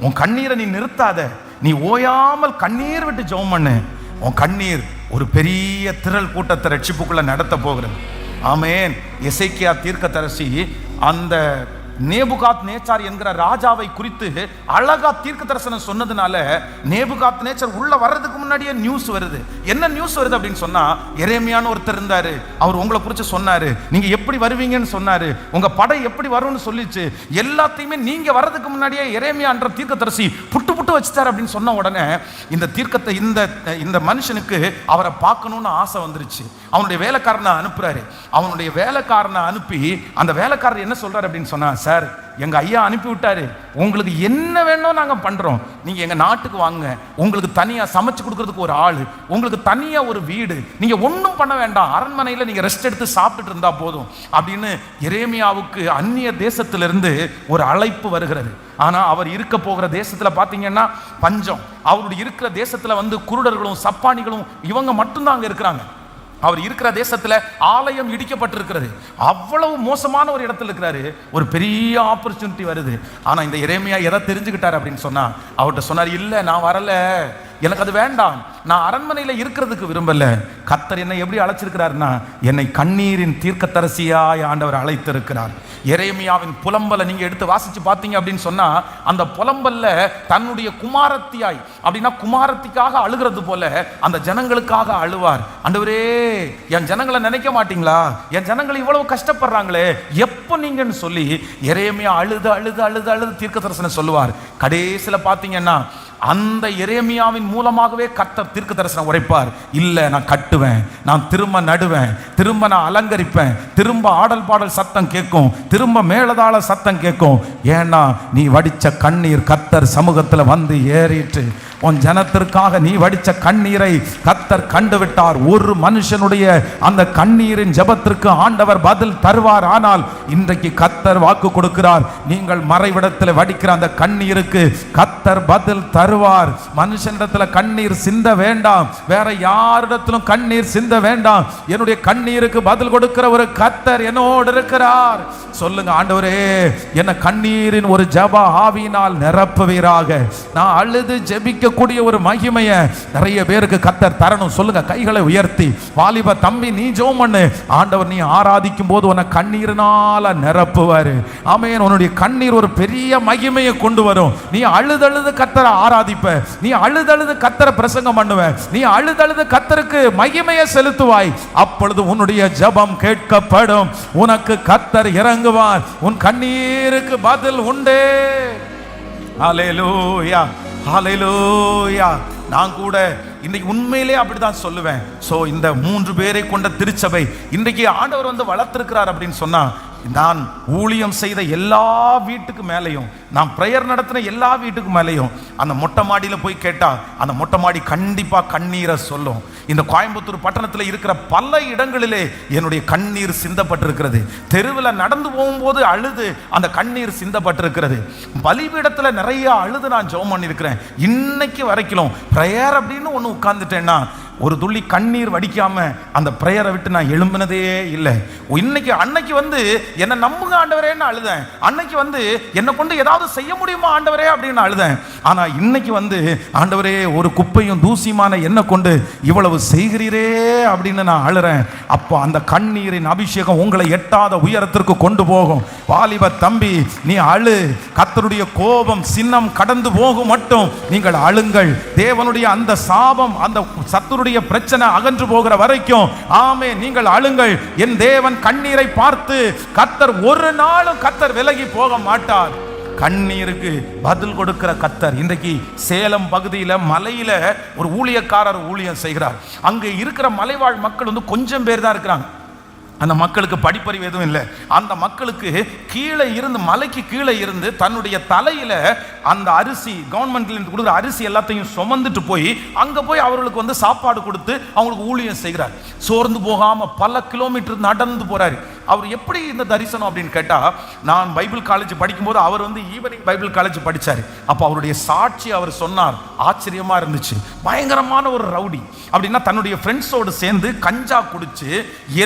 S1: உன் கண்ணீரை நீ நிறுத்தாத, நீ ஓயாமல் கண்ணீர் விட்டு ஜெபம் பண்ணு. உன் கண்ணீர் ஒரு பெரிய திரள் கூட்டத்தை ரட்சிப்புக்குள்ள நடத்த போகிறது. ஆமென். எசேக்கியா தீர்க்கதரிசி அந்த நேபுகாத் நேச்சார் என்கிற ராஜாவை குறித்து அழகா தீர்க்க தரிசனம் சொன்னதுனால நேபுகாத் நேச்சார் உள்ள வர்றதுக்கு முன்னாடியே நியூஸ் வருது. என்ன நியூஸ் வருது அப்படின்னு சொன்னா, எரேமியான்னு ஒருத்தர் இருந்தாரு, அவர் உங்களை குறித்து சொன்னாரு, நீங்க எப்படி வருவீங்கன்னு சொன்னாரு, உங்க படை எப்படி வரும்னு சொல்லிச்சு. எல்லாத்தையுமே நீங்க வர்றதுக்கு முன்னாடியே எரேமியான்ற தீர்க்கதரிசி புட்டு புட்டு வச்சுட்டாரு அப்படின்னு சொன்ன உடனே இந்த தீர்க்கத்தை இந்த மனுஷனுக்கு அவரை பார்க்கணும்னு ஆசை வந்துருச்சு. அவனுடைய வேலைக்காரனை அனுப்புறாரு. அவனுடைய வேலைக்காரனை அனுப்பி அந்த வேலைக்காரர் என்ன சொல்றாரு அப்படின்னு சொன்னா, சார் எங்க ஐயா அனுப்பி விட்டாரு, உங்களுக்கு என்ன வேணும் நாங்க பண்றோம், நீங்க எங்க நாட்டுக்கு வாங்க, உங்களுக்கு தனியா சமைச்சு கொடுக்கறதுக்கு ஒரு ஆளு, உங்களுக்கு தனியா ஒரு வீடு, நீங்க ஒன்றும் பண்ண வேண்டாம், அரண்மனையில நீங்க ரெஸ்ட் எடுத்து சாப்பிட்டுட்டு இருந்தா போதும் அப்படின்னு எரேமியாவுக்கு அந்நிய தேசத்திலிருந்து ஒரு அழைப்பு வருகிறது. ஆனா அவர் இருக்க போகிற தேசத்துல பாத்தீங்கன்னா பஞ்சம். அவருடைய இருக்கிற தேசத்துல குருடர்களும் சப்பானிகளும் இவங்க மட்டும்தான் அங்க இருக்கிறாங்க. அவர் இருக்கிற தேசத்துல ஆலயம் இடிக்கப்பட்டிருக்கிறது. அவ்வளவு மோசமான ஒரு இடத்துல இருக்கிறாரு. ஒரு பெரிய ஆப்பர்ச்சுனிட்டி வருது. ஆனா இந்த எரேமியா எதை தெரிஞ்சுக்கிட்டாரு அப்படின்னு சொன்னா, அவர்கிட்ட சொன்னார், இல்ல நான் வரல, எனக்கு அது வேண்டாம், நான் அரண்மனையில் இருக்கிறதுக்கு விரும்பல. கர்த்தர் என்னை எப்படி அழைச்சிருக்கிறார்னா, என்னை கண்ணீரின் தீர்க்கதரிசியாய் ஆண்டவர் அழைத்திருக்கிறார். எரேமியாவின் புலம்பலை நீங்க எடுத்து வாசிச்சு பார்த்தீங்க அப்படின்னு சொன்னா, அந்த புலம்பல்ல தன்னுடைய குமாரத்தியாய், அப்படின்னா குமாரத்திக்காக அழுகிறது போல அந்த ஜனங்களுக்காக அழுவார். ஆண்டவரே என் ஜனங்களை நினைக்க மாட்டீங்களா, என் ஜனங்கள் இவ்வளவு கஷ்டப்படுறாங்களே எப்போ நீங்கன்னு சொல்லி எரேமியா அழுது அழுது அழுது அழுது தீர்க்க தரிசனம் சொல்லுவார். கடைசியில பார்த்தீங்கன்னா அந்த எரேமியாவின் மூலமாகவே கர்த்தர் தீர்க்க தரிசனம் உரைப்பார். இல்ல நான் கட்டுவேன், நான் திரும்ப நடுவேன், திரும்ப நான் அலங்கரிப்பேன், திரும்ப ஆடல் பாடல் சத்தம் கேட்கும், திரும்ப மேலதாள சத்தம் கேட்கும். ஏன்னா நீ வடிச்ச கண்ணீர் கர்த்தர் சமூகத்தில் ஏறிட்டு உன் ஜனத்திற்காக நீ வடிச்ச கண்ணீரை கர்த்தர் கண்டுவிட்டார். ஒரு மனுஷனுடைய அந்த கண்ணீரின் ஜெபத்திற்கு ஆண்டவர் பதில் தருவார். ஆனால் இன்றைக்கு கர்த்தர் வாக்கு கொடுக்கிறார், நீங்கள் மறைவிடத்தில் வடிக்கிற அந்த கண்ணீருக்கு கர்த்தர் பதில் தருவார். மனுஷனிடத்துல கண்ணீர் சிந்த வேண்டாம், வேற யாரிடத்திலும் கண்ணீர் சிந்த வேண்டாம். என்னுடைய கண்ணீருக்கு பதில் கொடுக்கிற ஒரு கர்த்தர் என்னோடு இருக்கிறார். சொல்லுங்க, ஆண்டவரே என்ன கண்ணீரின் ஒரு ஜெப ஆவியினால் நிரப்புவீராக. நான் அழுது ஜெபிக்க கூடிய ஒரு மகிமையை நிறைய பேருக்கு கர்த்தர் தரணும். சொல்லுங்க, கைகளை உயர்த்தி. வாலிப தம்பி நீ ஜெபம் பண்ணு. ஆண்டவர் நீ ஆராதிக்கும் போது உன்னை கண்ணீரினால நிரப்புவாரு. ஆமென். உன்னுடைய கண்ணீர் ஒரு பெரிய மகிமையை கொண்டு வரும். நீ அழுதழுது கர்த்தரை ஆராதிப்ப, நீ அழுதழுது கர்த்தரை பிரசங்கம் பண்ணுவ, நீ அழுதழுது கர்த்தருக்கு மகிமையை செலுத்துவாய். அப்பொழுது உன்னுடைய ஜெபம் கேட்கப்படும், உனக்கு கர்த்தர் இறங்குவார், உன் கண்ணீருக்கு பதில் உண்டே. ஹல்லேலூயா, ஹல்லேலூயா. நான் கூட இன்னைக்கு உண்மையிலே அப்படிதான் சொல்லுவேன். சோ இந்த 3 பேரை கொண்ட திருச்சபை இன்றைக்கு ஆண்டவர் வளர்த்திருக்கிறார் அப்படின்னு சொன்னா, நான் ஊழியம் செய்த எல்லா வீட்டுக்கு மேலேயும், நான் பிரேயர் நடத்தின எல்லா வீட்டுக்கு மேலேயும் அந்த மொட்டை மாடியில் போய் கேட்டா அந்த மொட்டை மாடி கண்டிப்பா கண்ணீரை சொல்லும். இந்த கோயம்புத்தூர் பட்டணத்தில் இருக்கிற பல இடங்களிலே என்னுடைய கண்ணீர் சிந்தப்பட்டிருக்கிறது. தெருவில் நடந்து போகும்போது அழுது அந்த கண்ணீர் சிந்தப்பட்டிருக்கிறது. பலிபீடத்தில் நிறைய அழுது நான் ஜெபம் பண்ணியிருக்கிறேன். இன்னைக்கு வரைக்கும் பிரேயர் அப்படின்னு ஒன்று உட்கார்ந்துட்டேன்னா ஒரு துள்ளி கண்ணீர் வடிக்காம அந்த பிரேயரை விட்டு நான் எழும்பினதே இல்லை. இன்னைக்கு அன்னைக்கு என்னை நம்புங்க ஆண்டவரேன்னு அழுதேன். அன்னைக்கு என்னை கொண்டு ஏதாவது செய்ய முடியுமா ஆண்டவரே அப்படின்னு அழுதேன். ஆனா இன்னைக்கு ஆண்டவரே ஒரு குப்பையும் தூசியுமான என்னை கொண்டு இவ்வளவு செய்கிறீரே அப்படின்னு நான் அழுறேன். அப்போ அந்த கண்ணீரின் அபிஷேகம் உங்களை எட்டாத உயரத்திற்கு கொண்டு போகும். வாலிப தம்பி நீ அழு, கர்த்தருடைய கோபம் சின்னம் கடந்து போகும் மட்டும் நீங்கள் அழுங்கள். தேவனுடைய அந்த சாபம், அந்த சத்துருடைய பிரச்சனை அகன்று போகிற வரைக்கும் ஆமே நீங்கள் அழுங்கள். என் தேவன் கண்ணீரை பார்த்து கர்த்தர் ஒரு நாளும் கர்த்தர் விலகி போக மாட்டார். கண்ணீருக்கு பதில் கொடுக்கிற கர்த்தர். இன்றைக்கு சேலம் பகுதியில் மலையில ஒரு ஊழியக்காரர் ஊழியம் செய்கிறார். அங்கே இருக்கிற மலைவாழ் மக்கள் கொஞ்சம் பேர் தான் இருக்கிறாங்க. அந்த மக்களுக்கு படிப்பறிவு எதுவும் இல்லை. அந்த மக்களுக்கு கீழே இருந்து, மலைக்கு கீழே இருந்து தன்னுடைய தலையில அந்த அரிசி, கவர்மெண்ட்ல கொடுக்குற அரிசி எல்லாத்தையும் சுமந்துட்டு போய் அங்க போய் அவர்களுக்கு சாப்பாடு கொடுத்து அவங்களுக்கு ஊழியம் செய்கிறார். சோர்ந்து போகாம பல கிலோமீட்டர் நடந்து போறாரு. அவர் எப்படி இந்த தரிசனம் அப்படின்னு கேட்டா, நான் பைபிள் காலேஜ் படிக்கும்போது அவர் ஈவினிங் பைபிள் காலேஜ் படிச்சாரு. அப்போ அவருடைய சாட்சி அவர் சொன்னார், ஆச்சரியமா இருந்துச்சு. பயங்கரமான ஒரு ரவுடி. அப்படின்னா தன்னுடைய ஃப்ரெண்ட்ஸோடு சேர்ந்து கஞ்சா குடிச்சு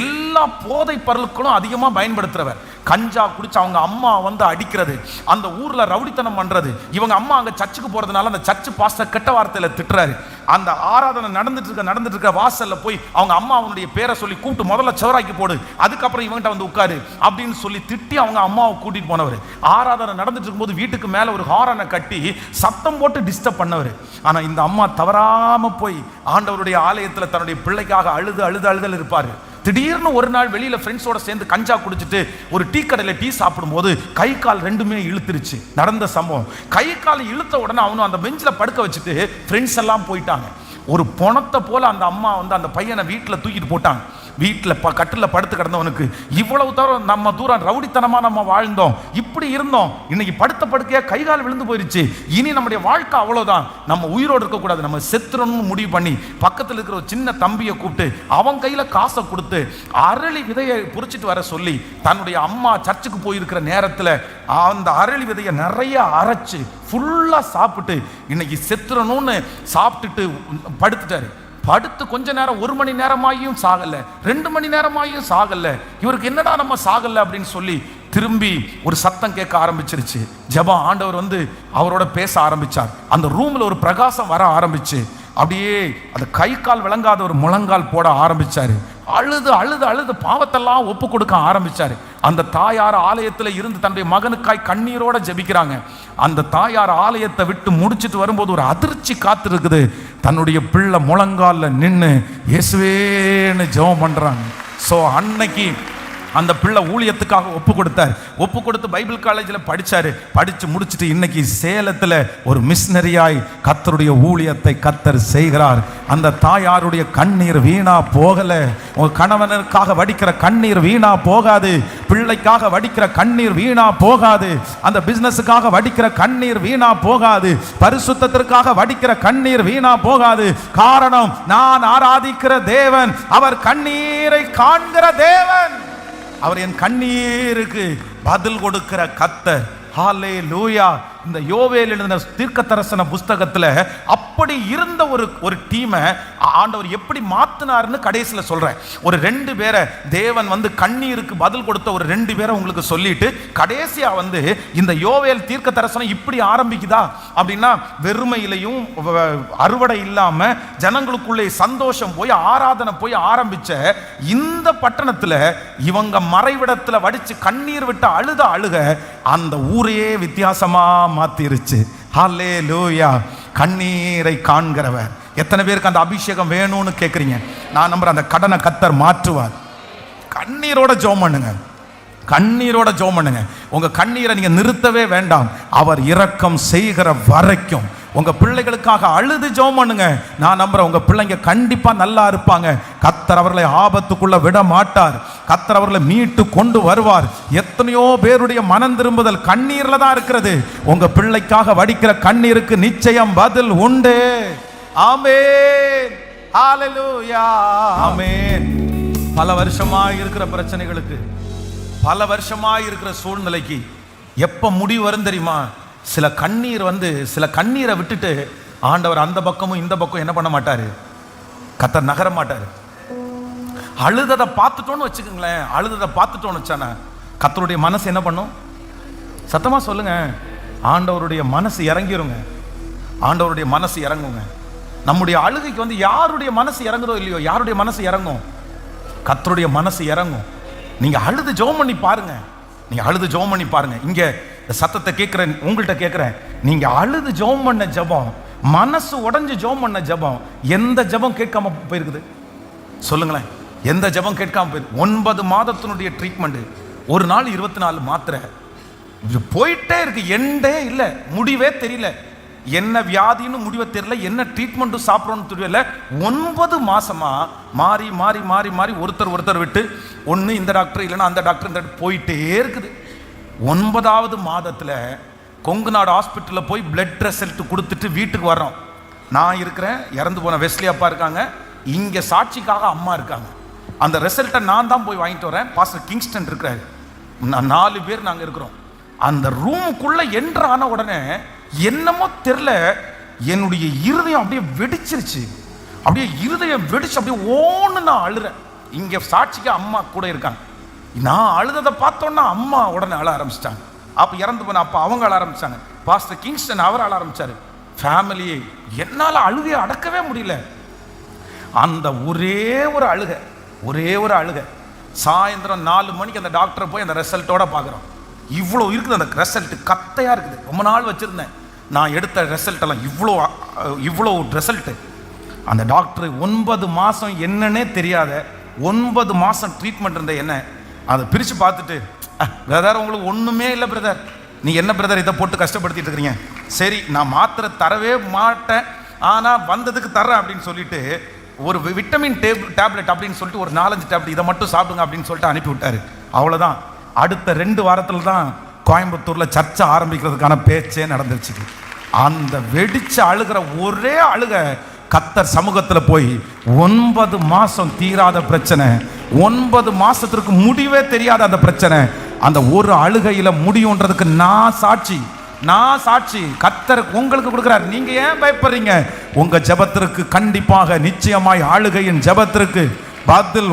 S1: எல்லா போதை பொருட்களும் அதிகமா பயன்படுத்துறவர். கஞ்சா குடிச்சு அவங்க அம்மா அடிக்கிறது, அந்த ஊர்ல ரவுடித்தனம் பண்றது. இவங்க அம்மா அங்க சர்ச்சுக்கு போறதுனால அந்த சர்ச்சு பாஸ்டர் கெட்ட வார்த்தையில திட்டுறாரு. அந்த ஆராதனை நடந்துட்டு இருக்க வாசல்ல போய் அவங்க அம்மா அவனுடைய பேரை சொல்லி கூப்பிட்டு முதல்ல சவராக்கி போடு, அதுக்கப்புறம் இவங்கிட்ட உட்காரு அப்படின்னு சொல்லி திட்டி அவங்க அம்மாவை கூட்டிட்டு போனவர். ஆராதனை நடந்துட்டு இருக்கும்போது வீட்டுக்கு மேல ஒரு ஹாரனை கட்டி சத்தம் போட்டு டிஸ்டர்ப் பண்ணவர். ஆனா இந்த அம்மா தவறாம போய் ஆண்டவருடைய ஆலயத்துல தன்னுடைய பிள்ளைக்காக அழுது அழுது அழுதல் இருப்பாரு. திடீர்னு ஒரு நாள் வெளியில ஃப்ரெண்ட்ஸோட சேர்ந்து கஞ்சா குடிச்சிட்டு ஒரு டீ கடையில் டீ சாப்பிடும் போது கை கால் ரெண்டுமே இழுத்துருச்சு. நடந்த சம்பவம். கை கால் இழுத்த உடனே அவனும் அந்த பெஞ்சில் படுக்க வச்சுட்டு ஃப்ரெண்ட்ஸ் எல்லாம் போயிட்டாங்க. ஒரு பொணத்தை போல அந்த அம்மா அந்த பையனை வீட்டில் தூக்கிட்டு போட்டாங்க. வீட்டில் கட்டில் படுத்து கிடந்தவனுக்கு இவ்வளவு தூரம் நம்ம தூரம் ரவுடித்தனமாக நம்ம வாழ்ந்தோம், இப்படி இருந்தோம், இன்னைக்கு படுத்த படுக்கையாக கைகால் விழுந்து போயிடுச்சு, இனி நம்முடைய வாழ்க்கை அவ்வளோதான், நம்ம உயிரோடு இருக்கக்கூடாது, நம்ம செத்துறணும்னு முடிவு பண்ணி பக்கத்தில் இருக்கிற ஒரு சின்ன தம்பியை கூப்பிட்டு அவன் கையில் காசை கொடுத்து அரளி விதையை புரிச்சிட்டு வர சொல்லி தன்னுடைய அம்மா சர்ச்சுக்கு போயிருக்கிற நேரத்தில் அந்த அரளி விதையை நிறைய அரைச்சு ஃபுல்லாக சாப்பிட்டு இன்னைக்கு செத்துறணும்னு சாப்பிட்டுட்டு படுத்துட்டாரு. படுத்து கொஞ்ச நேரம் 1 மணி நேரமாயும் சாகல, 2 மணி நேரமாயும் சாகல. இவருக்கு என்னடா நம்ம சாகல அப்படின்னு சொல்லி திரும்பி ஒரு சத்தம் கேட்க ஆரம்பிச்சிருச்சு. ஜெபம் ஆண்டவர் வந்து அவரோட பேச ஆரம்பிச்சார். அந்த ரூம்ல ஒரு பிரகாசம் வர ஆரம்பிச்சு அப்படியே அந்த கை கால் விளங்காத ஒரு முழங்கால் போட ஆரம்பிச்சாரு. அழுது அழுது அழுது பாவத்தெல்லாம் ஒப்பு கொடுக்க ஆரம்பிச்சாரு. அந்த தாயார் ஆலயத்தில் இருந்து தன்னுடைய மகனுக்காய் கண்ணீரோட ஜெபிக்கிறாங்க. அந்த தாயார் ஆலயத்தை விட்டு முடிச்சிட்டு வரும்போது ஒரு அதிர்ச்சி காத்திருக்குது. தன்னுடைய பிள்ளை முழங்கால நின்று இயேசுவேன்னு ஜெபம் பண்றாங்க. ஸோ அன்னைக்கு அந்த பிள்ளை ஊழியத்துக்காக ஒப்பு கொடுத்தார். ஒப்பு கொடுத்து பைபிள் காலேஜில் படித்தார். படித்து முடிச்சுட்டு இன்னைக்கு சேலத்தில் ஒரு மிஷனரியாய் கர்த்தருடைய ஊழியத்தை கர்த்தர் செய்கிறார். அந்த தாயாருடைய கண்ணீர் வீணா போகலை. உங்கள் கணவனுக்காக வடிக்கிற கண்ணீர் வீணா போகாது, பிள்ளைக்காக வடிக்கிற கண்ணீர் வீணா போகாது, அந்த பிஸ்னஸுக்காக வடிக்கிற கண்ணீர் வீணா போகாது, பரிசுத்தத்திற்காக வடிக்கிற கண்ணீர் வீணா போகாது. காரணம், நான் ஆராதிக்கிற தேவன் அவர் கண்ணீரை காண்கிற தேவன். அவர் என் கண்ணீருக்கு பதில் கொடுக்கிற கர்த்தர். ஹல்லேலூயா. இந்த யோவேல் எழுதின தீர்க்கதரிசன புஸ்தகத்தில் அப்படி இருந்த ஒரு டீமை ஆண்டவர் எப்படி மாத்தினார்னு கடைசியில் சொல்றேன். ஒரு 2 பேரை தேவன் வந்து கண்ணீருக்கு பதில் கொடுத்த ஒரு 2 பேரை உங்களுக்கு சொல்லிட்டு கடைசியா வந்து இந்த யோவேல் தீர்க்கதரிசனம் இப்படி ஆரம்பிக்குதா அப்படின்னா, வெறுமையிலையும் அறுவடை இல்லாம ஜனங்களுக்குள்ளே சந்தோஷம் போய் ஆராதனை போய் ஆரம்பிச்ச இந்த பட்டணத்தில் இவங்க மறைவிடத்தில் வடிச்சு கண்ணீர் விட்டு அழுக அந்த ஊரையே வித்தியாசமா மாத்திருச்சு. ஹல்லேலூயா. கண்ணீரை காண்கிறவர். எத்தனை பேருக்கு அந்த அபிஷேகம் வேணும்னு கேட்குறீங்க? நான் நம்புறேன் அந்த கடனை கர்த்தர் மாற்றுவார். கண்ணீரோட ஜெபம் பண்ணுங்க, கண்ணீரோட ஜெபம் பண்ணுங்க. உங்க கண்ணீரை நீங்க நிறுத்தவே வேண்டாம். அவர் இரக்கம் செய்கிற வரைக்கும் உங்க பிள்ளைகளுக்காக அழுது ஜெபம் பண்ணுங்க. நான் நம்புறேன் உங்க பிள்ளைங்க கண்டிப்பா நல்லா இருப்பாங்க. கர்த்தர் அவர்களை ஆபத்துக்குள்ள விட மாட்டார். கர்த்தர் அவர்களை மீட்டு கொண்டு வருவார். எத்தனையோ பேருடைய மனம் திரும்புதல் கண்ணீர்ல தான் இருக்கிறது. உங்க பிள்ளைக்காக வடிக்கிற கண்ணீருக்கு நிச்சயம் பதில் உண்டு. ஆமென். ஹல்லேலூயா. ஆமென். பல வருஷமா இருக்கிற பிரச்சனைகளுக்கு, பல வருஷமா இருக்கிற சூழ்நிலைக்கு எப்ப முடிவு வரும் தெரியுமா? சில கண்ணீர் வந்து சில கண்ணீரை விட்டுட்டு ஆண்டவர் அந்த பக்கமும் இந்த பக்கம் என்ன பண்ண மாட்டாரு, கர்த்தர் நகர மாட்டாரு. அழுததை பார்த்துட்டோன்னு வச்சுக்கோங்களேன், அழுததை பார்த்துட்டோன்னு வச்சானே கர்த்தருடைய மனசு என்ன பண்ணும்? சத்தமா சொல்லுங்க. ஆண்டவருடைய மனசு இறங்கிருங்க. ஆண்டவருடைய மனசு இறங்குங்க. நம்முடைய அழுகைக்கு வந்து யாருடைய மனசு இறங்குதோ இல்லையோ, யாருடைய மனசு இறங்கும்? கர்த்தருடைய மனசு இறங்கும். நீங்க அழுது ஜெபம் பண்ணி பாருங்க. நீங்க அழுது ஜெபம் பண்ணி பாருங்க. இங்க இந்த சத்தத்தை கேட்கிறேன், உங்கள்கிட்ட கேட்கிறேன். நீங்க அழுது ஜெபம் பண்ண ஜெபம், மனசு உடைஞ்சு ஜெபம் பண்ண ஜெபம், எந்த ஜெபம் கேட்காம போயிருக்குது சொல்லுங்களேன்? எந்த ஜெபம் கேட்காம போயிருக்கு? 9 மாதத்தினுடைய ட்ரீட்மெண்ட், ஒரு நாள் 24 மாத்திரை போயிட்டே இருக்கு, எண்டே இல்லை, முடிவே தெரியல. என்ன வியாதின்னு முடிவை தெரியல, என்ன ட்ரீட்மெண்ட்டும் சாப்பிடணும்னு தெரியல. 9 மாசமா மாறி மாறி மாறி மாறி ஒருத்தர் விட்டு ஒன்று இந்த டாக்டர் இல்லைன்னா அந்த டாக்டர் இந்த போயிட்டே இருக்குது. 9வது மாதத்தில் கொங்கு நாடு ஹாஸ்பிட்டலில் போய் பிளட் ரிசல்ட் கொடுத்துட்டு வீட்டுக்கு வர்றோம். நான் இருக்கிறேன், இறந்து போன வெஸ்லி அப்பா இருக்காங்க, இங்கே சாட்சிக்காக அம்மா இருக்காங்க. அந்த ரிசல்ட்டை நான் தான் போய் வாங்கிட்டு வரேன். பாஸ்டர் கிங்ஸ்டன் இருக்கிறாரு, 4 பேர் நாங்கள் இருக்கிறோம். அந்த ரூமுக்குள்ளே என்ட்ரு ஆன உடனே என்னமோ தெரில, என்னுடைய இருதயம் அப்படியே வெடிச்சிருச்சு. அப்படியே இருதயம் வெடிச்சு அப்படியே ஓன்னு நான் அழுறேன். இங்கே சாட்சிக்கு அம்மா கூட இருக்காங்க. நான் அழுததை பார்த்தோன்னா அம்மா உடனே அழ ஆரம்பிச்சிட்டாங்க. அப்போ இறந்து போன அப்போ அவங்க அழ ஆரம்பிச்சாங்க. பாஸ்டர் கிங்ஸ்டன் அவர் அழ ஆரம்பிச்சாரு. ஃபேமிலியே என்னால் அழுகையை அடக்கவே முடியல. அந்த ஒரே ஒரு அழுகை. சாயந்தரம் 4 மணிக்கு அந்த டாக்டரை போய் அந்த ரிசல்ட்டோட பார்க்குறோம். இவ்வளோ இருக்குது அந்த ரிசல்ட், கத்தையாக இருக்குது. ரொம்ப நாள் வச்சுருந்தேன் நான் எடுத்த ரிசல்ட்டெல்லாம், இவ்வளோ ரிசல்ட்டு. அந்த டாக்டர் 9 மாதம் என்னன்னே தெரியாத 9 மாதம் ட்ரீட்மெண்ட் இருந்த என்ன அதை பிரித்து பார்த்துட்டு, பிரதர் உங்களுக்கு ஒன்றுமே இல்லை பிரதர், நீ என்ன பிரதர் இதை போட்டு கஷ்டப்படுத்திட்டு இருக்கிறீங்க, சரி நான் மாத்திரை தரவே மாட்டேன் ஆனால் வந்ததுக்கு தர்றேன் அப்படின்னு சொல்லிட்டு ஒரு விட்டமின் டேப்லெட் அப்படின்னு சொல்லிட்டு ஒரு 4-5 டேப்லெட் இதை மட்டும் சாப்பிடுங்க அப்படின்னு சொல்லிட்டு அனுப்பி விட்டாரு. அவ்வளோதான். அடுத்த 2 வாரத்தில் தான் கோயம்புத்தூரில் சர்ச்சை ஆரம்பிக்கிறதுக்கான பேச்சே நடந்துருச்சு. அந்த வெடிச்சு அழுகிற ஒரே அழுக கர்த்தர் சமூகத்தில் போய் 9 மாதம் தீராத பிரச்சனை, 9 மாதத்திற்கு முடிவே தெரியாத அந்த பிரச்சனை அந்த ஒரு அழுகையில் முடியுன்றதுக்கு நான் சாட்சி. கர்த்தர் உங்களுக்கு கொடுக்கிறார். நீங்க ஏன் பயப்படுறீங்க? உங்க ஜெபத்திற்கு கண்டிப்பாக நிச்சயமாய் ஆளுகையின் ஜெபத்திற்கு பதில்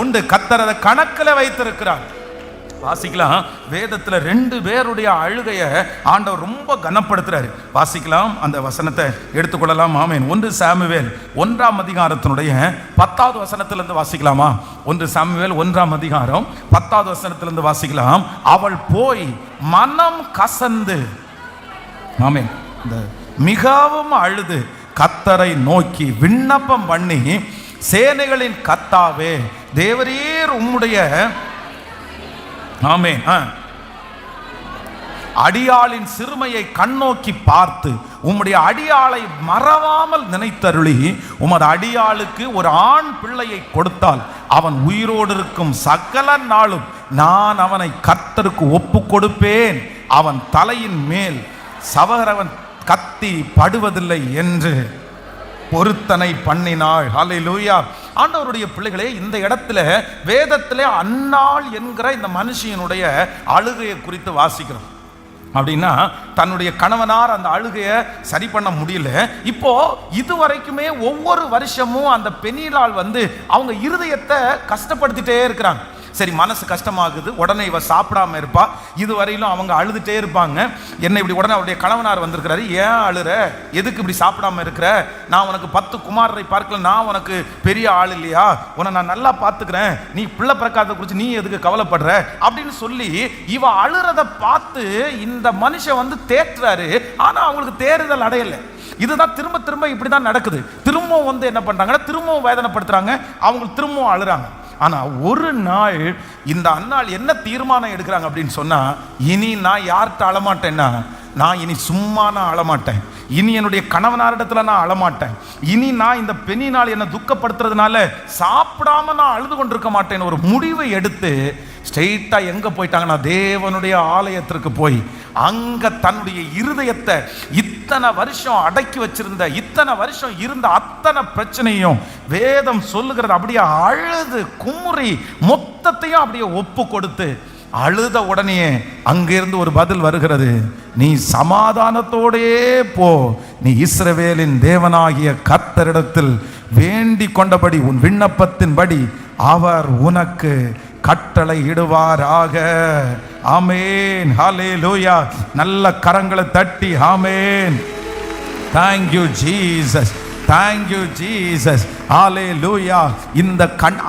S1: உண்டு. கர்த்தர் அதை கணக்கில் வைத்திருக்கிறார். வாசிக்கலாம். வேதத்தில் 2 பேருடைய அழுகையை ஆண்டவர் ரொம்ப கனப்படுத்துறாரு. வாசிக்கலாம், அந்த வசனத்தை எடுத்துக்கொள்ளலாம். ஆமென். 1 சாமுவேல் 1ஆம் அதிகாரத்தினுடைய 10வது வசனத்திலிருந்து வாசிக்கலாமா? 1 சாமுவேல் 1ஆம் அதிகாரம் 10வது வசனத்திலிருந்து வாசிக்கலாம். அவள் போய் மனம் கசந்து, ஆமென், மிகவும் அழுது கர்த்தரை நோக்கி விண்ணப்பம் பண்ணி, சேனைகளின் கர்த்தாவே தேவரீர் உம்முடைய, ஆமென், அடியாளின் சிறுமையை கண்ணோக்கி பார்த்து உம்முடைய அடியாளை மறவாமல் நினைத்தருளி உமது அடியாளுக்கு ஒரு ஆண் பிள்ளையை கொடுத்தால் அவன் உயிரோடு இருக்கும் சகல நாளும் நான் அவனை கர்த்தருக்கு ஒப்பு கொடுப்பேன். அவன் தலையின் மேல் சவரவன் கத்தி படுவதில்லை என்று பொருத்தனை பண்ணினாள். ஹல்லேலூயா. ஆண்டவருடைய பிள்ளைகளே, இந்த இடத்துல வேதத்திலே அன்னாள் என்கிற இந்த மனுஷியனுடைய அழுகையை குறித்து வாசிக்கிறோம். அப்படின்னா தன்னுடைய கணவனார் அந்த அழுகையை சரி பண்ண முடியல. இப்போ இதுவரைக்குமே ஒவ்வொரு வருஷமும் அந்த பெண்ணிலால் அவங்க இருதயத்தை கஷ்டப்படுத்திட்டே இருக்கிறாங்க. சரி, மனசு கஷ்டமாகுது, உடனே இவ சாப்பிடாம இருப்பா. இதுவரையிலும் அவங்க அழுதுட்டே இருப்பாங்க. என்ன இப்படி உடனே அவருடைய கணவனார் வந்திருக்கிறாரு. ஏன் அழுற? எதுக்கு இப்படி சாப்பிடாம இருக்கிற? நான் உனக்கு 10 குமாரரை பார்க்கல, நான் உனக்கு பெரிய ஆள் இல்லையா? உன்னை நான் நல்லா பார்த்துக்கிறேன், நீ பிள்ளை பிறக்காத குறித்து நீ எதுக்கு கவலைப்படுற அப்படின்னு சொல்லி இவ அழுறத பார்த்து இந்த மனுஷன் தேற்றுறாரு. ஆனா அவங்களுக்கு தேறுதல் அடையல. இதுதான் திரும்ப திரும்ப இப்படிதான் நடக்குது. திரும்பவும் என்ன பண்றாங்கன்னா, திரும்பவும் வேதனைப்படுத்துறாங்க, அவங்க திரும்பவும் அழுறாங்க. ஆனா ஒரு நாள் இந்த அன்னாள் என்ன தீர்மானம் எடுக்கிறாங்க அப்படின்னு சொன்னா, இனி நான் யார்கிட்ட அழமாட்டேன்னா, நான் இனி சும்மா நான் அழமாட்டேன், இனி என்னுடைய கணவனாரிடத்துல நான் அழமாட்டேன், இனி நான் இந்த பெண்ணினால் என்னை துக்கப்படுத்துறதுனால சாப்பிடாம நான் அழுது கொண்டிருக்க மாட்டேன் ஒரு முடிவை எடுத்து ஸ்ட்ரெயிட்டா எங்க போயிட்டாங்கன்னா, தேவனுடைய ஆலயத்திற்கு போய் அங்க தன்னுடைய இருதயத்தை இத்தனை வருஷம் அடக்கி வச்சிருந்த, இத்தனை வருஷம் இருந்த அத்தனை பிரச்சனையும் வேதம் சொல்லுகிறது அப்படியே அழுது குமுறி மொத்தத்தையும் அப்படியே ஒப்பு கொடுத்து அழுத உடனே அங்கிருந்து ஒரு பதில் வருகிறது. நீ சமாதானத்தோடே போ, நீ இஸ்ரவேலின் தேவனாகிய கர்த்தரிடத்தில் வேண்டிக் கொண்டபடி உன் விண்ணப்பத்தின்படி அவர் உனக்கு கட்டளை இடுவாராக. ஆமென். ஹல்லேலூயா. நல்ல கரங்களை தட்டி ஆமென். Thank you Jesus. Thank you Jesus. ஹல்லேலூயா.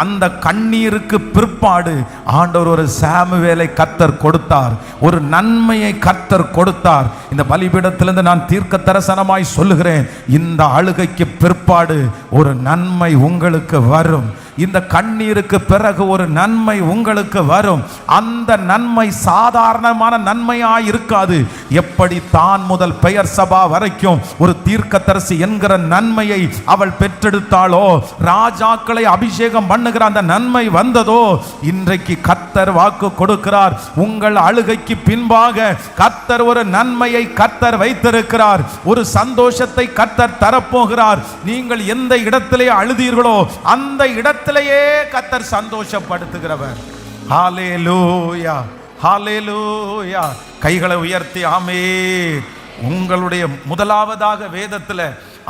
S1: அந்த கண்ணீருக்கு பிற்பாடு ஆண்டவர் ஒரு சாமுவேலை கர்த்தர் கொடுத்தார், ஒரு நன்மையை கர்த்தர் கொடுத்தார். இந்த பலிபீடத்திலிருந்து நான் தீர்க்க தரிசனமாய் சொல்லுகிறேன், இந்த அழுகைக்கு பிற்பாடு ஒரு நன்மை உங்களுக்கு வரும். இந்த கண்ணீருக்கு பிறகு ஒரு நன்மை உங்களுக்கு வரும். அந்த நன்மை சாதாரணமான நன்மையாய் இருக்காது. எப்படி தான் முதல் பெயர் சபா வரைக்கும் ஒரு தீர்க்கதரிசி என்கிற நன்மையை அவள் பெற்றெடுத்தாளோ, ராஜாக்களை அபிஷேகம் பண்ணுகிற அந்த நன்மை வந்ததோ, இன்றைக்கு கர்த்தர் வாக்கு கொடுக்கிறார். உங்கள் அழுகைக்கு பின்பாக கர்த்தர் ஒரு நன்மையை கர்த்தர் வைத்திருக்கிறார். ஒரு சந்தோஷத்தை கர்த்தர் தரப்போகிறார். நீங்கள் எந்த இடத்திலே அழுதீர்களோ அந்த இடத்திலேயே கர்த்தர் சந்தோஷப்படுத்துகிறவர். ஹல்லேலூயா. ஹல்லேலூயா. கைகளை உயர்த்தி ஆமென். உங்களுடைய முதலாவதாக வேதத்தில்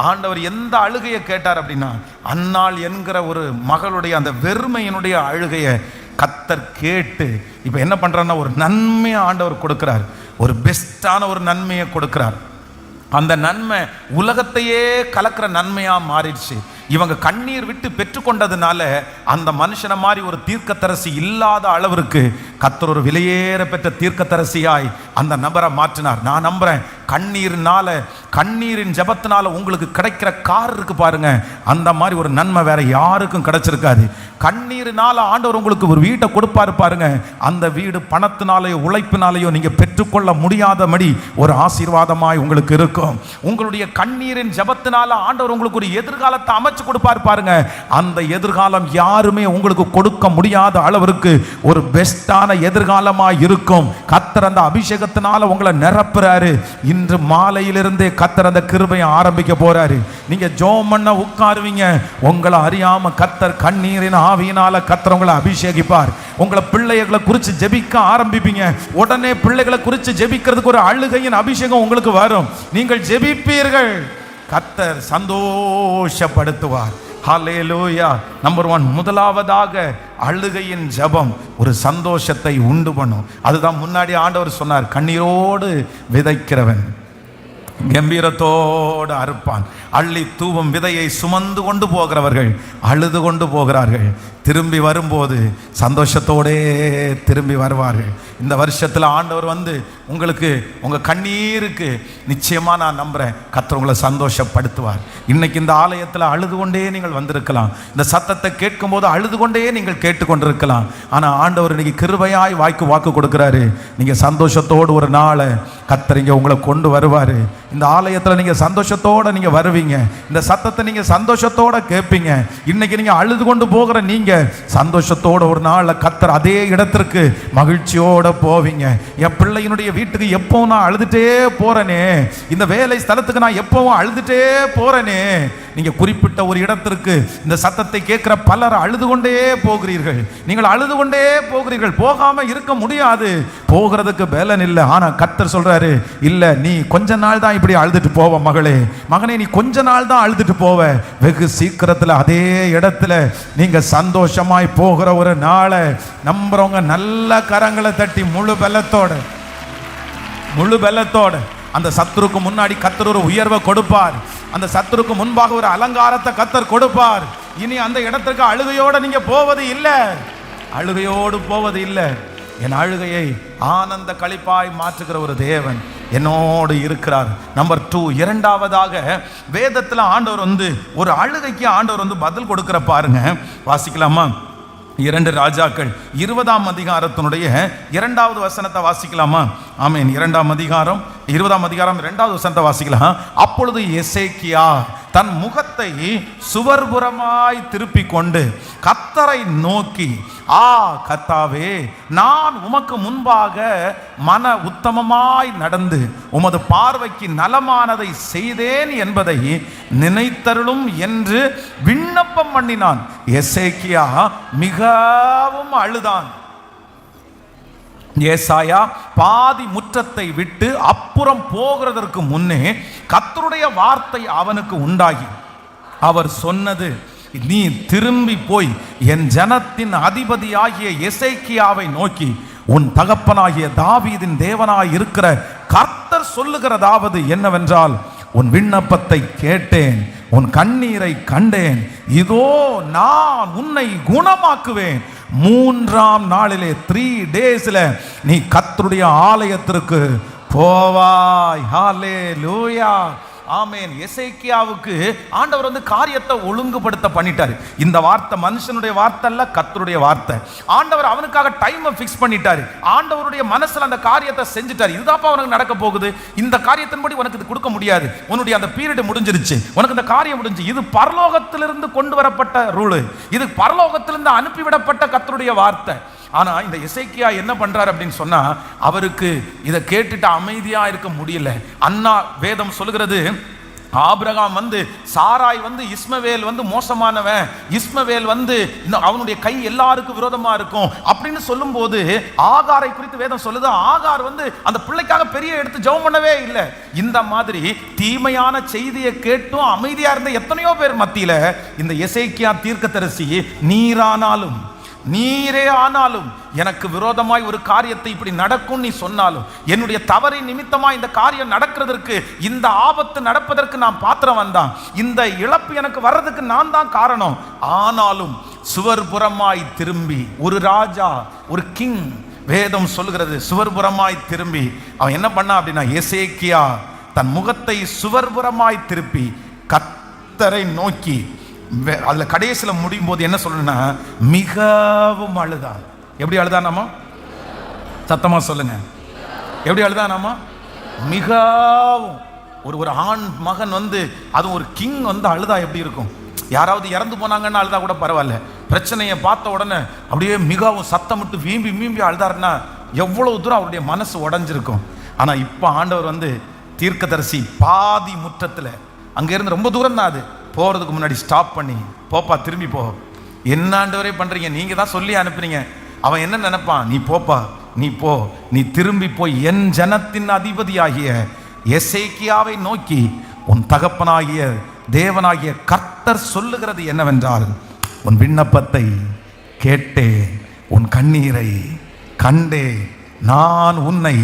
S1: ஆண்டவர் எந்த அழுகையை கேட்டார் அப்படின்னா, அன்னாள் என்கிற ஒரு மகளுடைய அந்த வெறுமையினுடைய அழுகையை கர்த்தர் கேட்டு இப்போ என்ன பண்றாருன்னா, ஒரு நன்மையை ஆண்டவர் கொடுக்கிறார். ஒரு பெஸ்டான ஒரு நன்மையை கொடுக்கிறார். அந்த நன்மை உலகத்தையே கலக்கிற நன்மையா மாறிடுச்சு. இவங்க கண்ணீர் விட்டு பெற்றுக்கொண்டதுனால அந்த மனுஷனை மாதிரி ஒரு தீர்க்கதரிசி இல்லாத அளவிற்கு கர்த்தர் ஒரு விலையேற பெற்ற தீர்க்கதரிசியாய் அந்த நபரை மாற்றினார். நான் நம்புறேன் கண்ணீரின் ஜெபத்தினால உங்களுக்கு கிடைக்கிற கார் இருக்கு பாருங்க, அந்த மாதிரி ஒரு நன்மை வேற யாருக்கும் கிடைச்சிருக்காது. கண்ணீரினால ஆண்டவர் உங்களுக்கு ஒரு வீட்டை கொடுப்பாரு பாருங்க, அந்த வீடு பணத்தினாலேயோ உழைப்பினாலேயோ நீங்க பெற்றுக்கொள்ள முடியாதபடி ஒரு ஆசீர்வாதமாய் உங்களுக்கு இருக்கும். உங்களுடைய கண்ணீரின் ஜெபத்தினால ஆண்டவர் உங்களுக்கு ஒரு எதிர்காலத்தை அமைச்சு கொடுப்பாரு பாருங்க, அந்த எதிர்காலம் யாருமே உங்களுக்கு கொடுக்க முடியாத அளவிற்கு ஒரு பெஸ்டான எதிர்காலமாய் இருக்கும். கர்த்தர் அந்த அபிஷேகத்தினால உங்களை நிரப்புறாரு. இன்று மாலையிலிருந்தே கர்த்தர் அந்த கிருபையை ஆரம்பிக்க போறாரு. நீங்க ஜெபம் பண்ண உட்காருவீங்க, உங்களை அறியாம கர்த்தர் கண்ணீரின் ஆவியினால கர்த்தர் உங்களை அபிஷேகிப்பார். உங்களை பிள்ளைகளை குறித்து ஜெபிக்க ஆரம்பிப்பீங்க. உடனே பிள்ளைகளை குறித்து ஜெபிக்கிறதுக்கு ஒரு அழுகையின் அபிஷேகம் உங்களுக்கு வரும். நீங்கள் ஜெபிப்பீர்கள், கர்த்தர் சந்தோஷப்படுத்துவார். ஹல்லேலூயா. நம்பர் 1, முதலாவதாக அழுகையின் ஜெபம் ஒரு சந்தோஷத்தை உண்டு பண்ணும். அதுதான் முன்னாடி ஆண்டவர் சொன்னார், கண்ணீரோடு விதைக்கிறவன் கம்பீரத்தோடு அறுப்பான். அள்ளி தூவும் விதையை சுமந்து கொண்டு போகிறவர்கள் அழுது கொண்டு போகிறார்கள், திரும்பி வரும்போது சந்தோஷத்தோடே திரும்பி வருவார்கள். இந்த வருஷத்தில் ஆண்டவர் உங்களுக்கு உங்கள் கண்ணீருக்கு நிச்சயமாக நான் நம்புகிறேன் கர்த்தர் உங்களை சந்தோஷப்படுத்துவார். இன்னைக்கு இந்த ஆலயத்தில் அழுது கொண்டே நீங்கள் வந்திருக்கலாம், இந்த சத்தத்தை கேட்கும் போது அழுது கொண்டே நீங்கள் கேட்டுக்கொண்டிருக்கலாம். ஆனால் ஆண்டவர் இன்னைக்கு கிருபையாய் வாக்கு கொடுக்குறாரு, நீங்கள் சந்தோஷத்தோடு ஒரு நாளை கர்த்தர் இங்கே உங்களை கொண்டு வருவார். இந்த ஆலயத்தில் நீங்கள் சந்தோஷத்தோடு நீங்கள் வருவீங்க, இந்த சத்தத்தை நீங்கள் சந்தோஷத்தோடு கேட்பீங்க. இன்னைக்கு நீங்கள் அழுது கொண்டு போகிற நீங்கள் சந்தோஷத்தோட ஒரு நாள் கர்த்தர் அதே இடத்திற்கு மகிழ்ச்சியோட போவீங்க. என் பிள்ளையினுடைய வீட்டுக்கு எப்பவும் நான் அழுதுட்டே போறேனே, இந்த வேலை ஸ்தலத்துக்கு நான் எப்பவும் அழுதுட்டே போறேனே. நீங்க குறிப்பிட்ட ஒரு இடத்திற்கு இந்த சத்தத்தை கேட்கிற பலர் அழுது கொண்டே போகிறீர்கள். நீங்கள் அழுது கொண்டே போகிறீர்கள், போகாம இருக்க முடியாது, போகிறதுக்கு பலன் இல்லை. ஆனா கர்த்தர் சொல்றாரு, இல்ல நீ கொஞ்ச நாள் தான் இப்படி அழுதுட்டு போவ மகனே, நீ கொஞ்ச நாள் தான் அழுதுட்டு போவ, வெகு சீக்கிரத்தில் அதே இடத்துல நீங்க சந்தோஷமாய் போகிற ஒரு நாளை நம்புறவங்க நல்ல கரங்களை தட்டி முழு பலத்தோட அந்த சத்துருக்கு முன்னாடி கர்த்தர் ஒரு உயர்வை கொடுப்பார். அந்த சத்துருக்கு முன்பாக ஒரு அலங்காரத்தை கர்த்தர் கொடுப்பார். இனி அந்த இடத்துக்கு அழுகையோடு நீங்க போவது இல்லை, அழுகையோடு போவது இல்லை. என் அழுகையை ஆனந்த களிப்பாய் மாற்றுகிற ஒரு தேவன் என்னோடு இருக்கிறார். நம்பர் 2, இரண்டாவதாக வேதத்தில் ஆண்டவர் ஒரு அழுகைக்கு ஆண்டவர் பதில் கொடுக்கிற பாருங்க. வாசிக்கலாமா? 2 ராஜாக்கள் 20ஆம் அதிகாரத்தினுடைய 2வது வசனத்தை வாசிக்கலாமா? ஆமென். 2ஆம் அதிகாரம் 20ஆம் அதிகாரம் 2வது வசனத்தை வாசிக்கலாம். அப்பொழுது எசேக்கியா தன் முகத்தை சுவர்புறமாய் திருப்பி கொண்டு கர்த்தரை நோக்கி, கர்த்தாவே, நான் உமக்கு முன்பாக மன உத்தமமாய் நடந்து உமது பார்வைக்கு நலமானதை செய்தேன் என்பதை நினைத்தருளும் என்று விண்ணப்பம் பண்ணினான். எசேக்கியா மிகவும் அழுதான். ஏசாயா பாதி முற்றத்தை விட்டு அப்புறம் போகிறதற்கு முன்னே கர்த்தருடைய வார்த்தை அவனுக்கு உண்டாகி அவர் சொன்னது, நீ திரும்பி போய் என் ஜனத்தின் அதிபதியாகிய எசேக்கியாவை நோக்கி, உன் தகப்பனாகிய தாவீதின் தேவனாய் இருக்கிற கர்த்தர் சொல்லுகிறதாவது என்னவென்றால், உன் விண்ணப்பத்தை கேட்டேன், உன் கண்ணீரை கண்டேன், இதோ நான் உன்னை குணமாக்குவேன். 3ஆம் நாளிலே 3 daysல நீ கர்த்தருடைய ஆலயத்திற்கு போவாய். ஹல்லேலூயா. ஆமென். எசேக்கியாவுக்கு ஆண்டவர் காரியத்தை ஒழுங்குபடுத்த பண்ணிட்டாரு. இந்த வார்த்தை மனுஷனுடைய வார்த்தை அல்ல, கர்த்தருடைய வார்த்தை. ஆண்டவர் அவனுக்காக டைமை ஃபிக்ஸ் பண்ணிட்டாரு. ஆண்டவருடைய மனசுல அந்த காரியத்தை செஞ்சுட்டாரு. இதுதான் அவனுக்கு நடக்க போகுது. இந்த காரியத்தின்படி உனக்கு இது கொடுக்க முடியாது, உன்னுடைய அந்த பீரியட் முடிஞ்சிருச்சு, உனக்கு இந்த காரியம் முடிஞ்சு. இது பரலோகத்திலிருந்து கொண்டு வரப்பட்ட ரூல், இது பரலோகத்திலிருந்து அனுப்பிவிடப்பட்ட கர்த்தருடைய வார்த்தை. ஆனா இந்த எசேக்கியா என்ன பண்றாரு அப்படின்னு சொன்னா, அவருக்கு இதை கேட்டுட்டு அமைதியா இருக்க முடியல. அண்ணா வேதம் சொல்லுகிறது, ஆபிரகாம் சாராய் இஸ்மவேல் மோசமானவன், இஸ்மவேல் அவனுடைய கை எல்லாருக்கும் விரோதமா இருக்கும் அப்படின்னு சொல்லும் போது ஆகாரை குறித்து வேதம் சொல்லுது, ஆகார் அந்த பிள்ளைக்காக பெரிய எடுத்து ஜெபம் பண்ணவே இல்லை. இந்த மாதிரி தீமையான செய்தியை கேட்டும் அமைதியா இருந்த எத்தனையோ பேர் மத்தியில இந்த எசேக்கியா தீர்க்கதரிசி, நீரே ஆனாலும் எனக்கு விரோதமாய் ஒரு காரியத்தை இப்படி நடக்கும் நீ சொன்னாலும், என்னுடைய தவறின் நிமித்தமாய் இந்த காரியம் நடக்கிறதற்கு, இந்த ஆபத்து நடப்பதற்கு நான் பாத்திரம் தான், இந்த இழப்பு எனக்கு வர்றதுக்கு நான் தான் காரணம். ஆனாலும் சுவர்புறமாய் திரும்பி ஒரு ராஜா, ஒரு கிங், வேதம் சொல்லுகிறது சுவர்புறமாய் திரும்பி அவன் என்ன பண்ணா அப்படின்னா, எசேக்கியா தன் முகத்தை சுவர்புறமாய் திருப்பி கர்த்தரை நோக்கி, அதுல கடைசியில முடியும் போது என்ன சொல்லணும்னா, மிகவும் அழுதான். எப்படி அழுதானாமா? சத்தமா சொல்லுங்க, எப்படி அழுதானாமா? மிகவும். ஒரு ஆண் மகன் அது ஒரு கிங் அழுதா எப்படி இருக்கும்? யாராவது இறந்து போனாங்கன்னு அழுதா கூட பரவாயில்ல, பிரச்சனையை பார்த்த உடனே அப்படியே மிகவும் சத்தமிட்டு வீம்பி வீம்பி அழுதாருன்னா எவ்வளவு தூரம் அவருடைய மனசு உடஞ்சிருக்கும். ஆனா இப்ப ஆண்டவர் தீர்க்கதரிசி பாதி முற்றத்துல, அங்க இருந்து ரொம்ப தூரம் தான், அது போறதுக்கு முன்னாடி ஸ்டாப் பண்ணி, போப்பா திரும்பி போ. என்ன ஆண்டவரே பண்றீங்க? நீங்க தான் சொல்லி அனுப்புறீங்க. அவன் என்ன நினைப்பான்? நீ போப்பா, நீ போ, நீ திரும்பி போய் என் ஜனத்தின் அதிபதியாகிய எசேக்கியாவை நோக்கி, உன் தகப்பனாகிய தேவனாகிய கர்த்தர் சொல்லுகிறது என்னவென்றால், உன் விண்ணப்பத்தை கேட்டே, உன் கண்ணீரை கண்டே, நான் உன்னை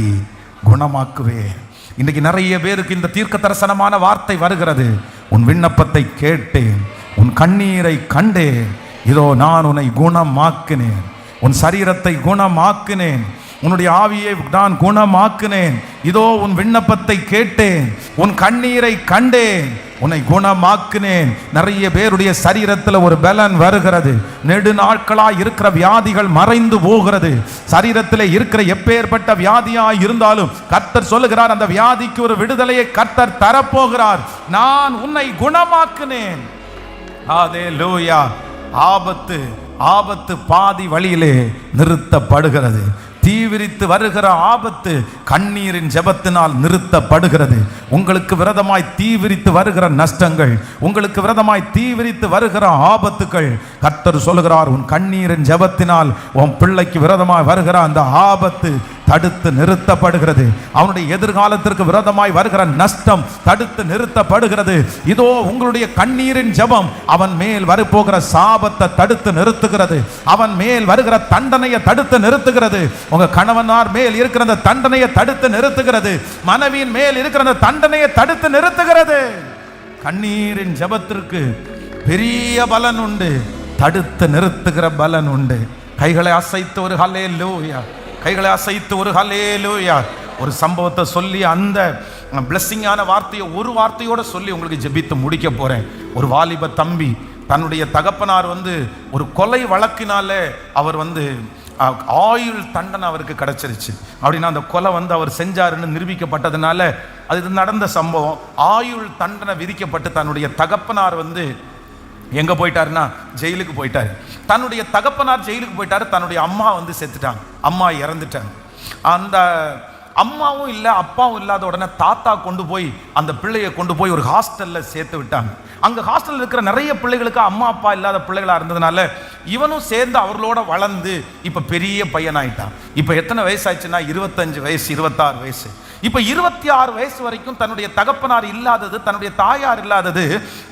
S1: குணமாக்குவேன். இன்னைக்கு நிறைய பேருக்கு இந்த தீர்க்க தரிசனமான வார்த்தை வருகிறது. உன் விண்ணப்பத்தை கேட்டேன், உன் கண்ணீரை கண்டேன், இதோ நான் உன்னை குணமாக்கினேன், உன் சரீரத்தை குணமாக்கினேன், உன்னுடைய ஆவியை நான் குணமாக்கினேன், இதோ உன் விண்ணப்பத்தை கேட்டேன், உன் கண்ணீரை கண்டேன், உன்னை குணமாக்கினேன். நிறைய பேருடைய சரீரத்தில் ஒரு பலன் வருகிறது. நெடு நாட்களாய் இருக்கிற வியாதிகள் மறைந்து போகிறது. சரீரத்தில் இருக்கிற எப்பேற்பட்ட வியாதியாய் இருந்தாலும் கர்த்தர் சொல்லுகிறார், அந்த வியாதிக்கு ஒரு விடுதலையை கர்த்தர் தரப்போகிறார். நான் உன்னை குணமாக்கினேன். ஹல்லேலூயா. ஆபத்து பாதி வழியிலே நிறுத்தப்படுகிறது. தீவிரித்து வருகிற ஆபத்து கண்ணீரின் ஜெபத்தினால் நிறுத்தப்படுகிறது. உங்களுக்கு விரோதமாய் தீவிரித்து வருகிற நஷ்டங்கள், உங்களுக்கு விரோதமாய் தீவிரித்து வருகிற ஆபத்துக்கள், கர்த்தர் சொல்லுகிறார், உன் கண்ணீரின் ஜெபத்தினால் உன் பிள்ளைக்கு விரோதமாய் வருகிற அந்த ஆபத்து தடுத்து நிறுத்தப்படுகிறது. அவனுடைய எதிர்காலத்திற்கு விரோதமாய் வருகிற நஷ்டம் தடுத்து நிறுத்தப்படுகிறது. இதோ உங்களுடைய கண்ணீரின் ஜெபம் அவன் மேல் வரப்போகிற சாபத்தை தடுத்து நிறுத்துகிறது. அவன் மேல் வருகிற தண்டனையை தடுத்து நிறுத்துகிறது. உங்க கணவனார் மேல் இருக்கிற அந்த தண்டனையை தடுத்து நிறுத்துகிறது. மனைவியின் மேல் இருக்கிற அந்த தண்டனையை தடுத்து நிறுத்துகிறது. கண்ணீரின் ஜெபத்திற்கு பெரிய பலன் உண்டு, தடுத்து நிறுத்துகிற பலன் உண்டு. கைகளை அசைத்து ஒரு ஹல்லேலூயா, கைகளை அசைத்து ஒரு ஹல்லேலூயா. ஒரு சம்பவத்தை சொல்லி அந்த பிளெஸிங்கான வார்த்தையை ஒரு வார்த்தையோட சொல்லி உங்களுக்கு ஜெபித்து முடிக்க போறேன். ஒரு வாலிப தம்பி தன்னுடைய தகப்பனார் ஒரு கொலை வழக்கினாலே அவர் ஆயுள் தண்டனை அவருக்கு கிடைச்சிருச்சு. அப்படின்னா அந்த கொலை அவர் செஞ்சாருன்னு நிரூபிக்கப்பட்டதுனால, அது நடந்த சம்பவம். ஆயுள் தண்டனை விதிக்கப்பட்டு தன்னுடைய தகப்பனார் எங்க போயிட்டாருன்னா ஜெயிலுக்கு போயிட்டாரு. தன்னுடைய தகப்பனார் ஜெயிலுக்கு போயிட்டாரு. தன்னுடைய அம்மா செத்துட்டாங்க, அம்மா இறந்துட்டாங்க. அந்த அம்மாவும் இல்லை அப்பாவும் இல்லாத உடனே தாத்தா கொண்டு போய் அந்த பிள்ளையை கொண்டு போய் ஒரு ஹாஸ்டல்ல சேர்த்து விட்டாங்க. அங்க ஹாஸ்டல்ல இருக்கிற நிறைய பிள்ளைகளுக்கு அம்மா அப்பா இல்லாத பிள்ளைகளா இருந்ததுனால இவனும் சேர்ந்து அவர்களோட வளர்ந்து இப்ப பெரிய பையனாயிட்டான். இப்ப எத்தனை வயசு ஆயிடுச்சுன்னா 25 வயசு 26 வயசு. இப்ப 26 வயசு வரைக்கும் தன்னுடைய தகப்பனார் இல்லாதது, தன்னுடைய தாயார் இல்லாதது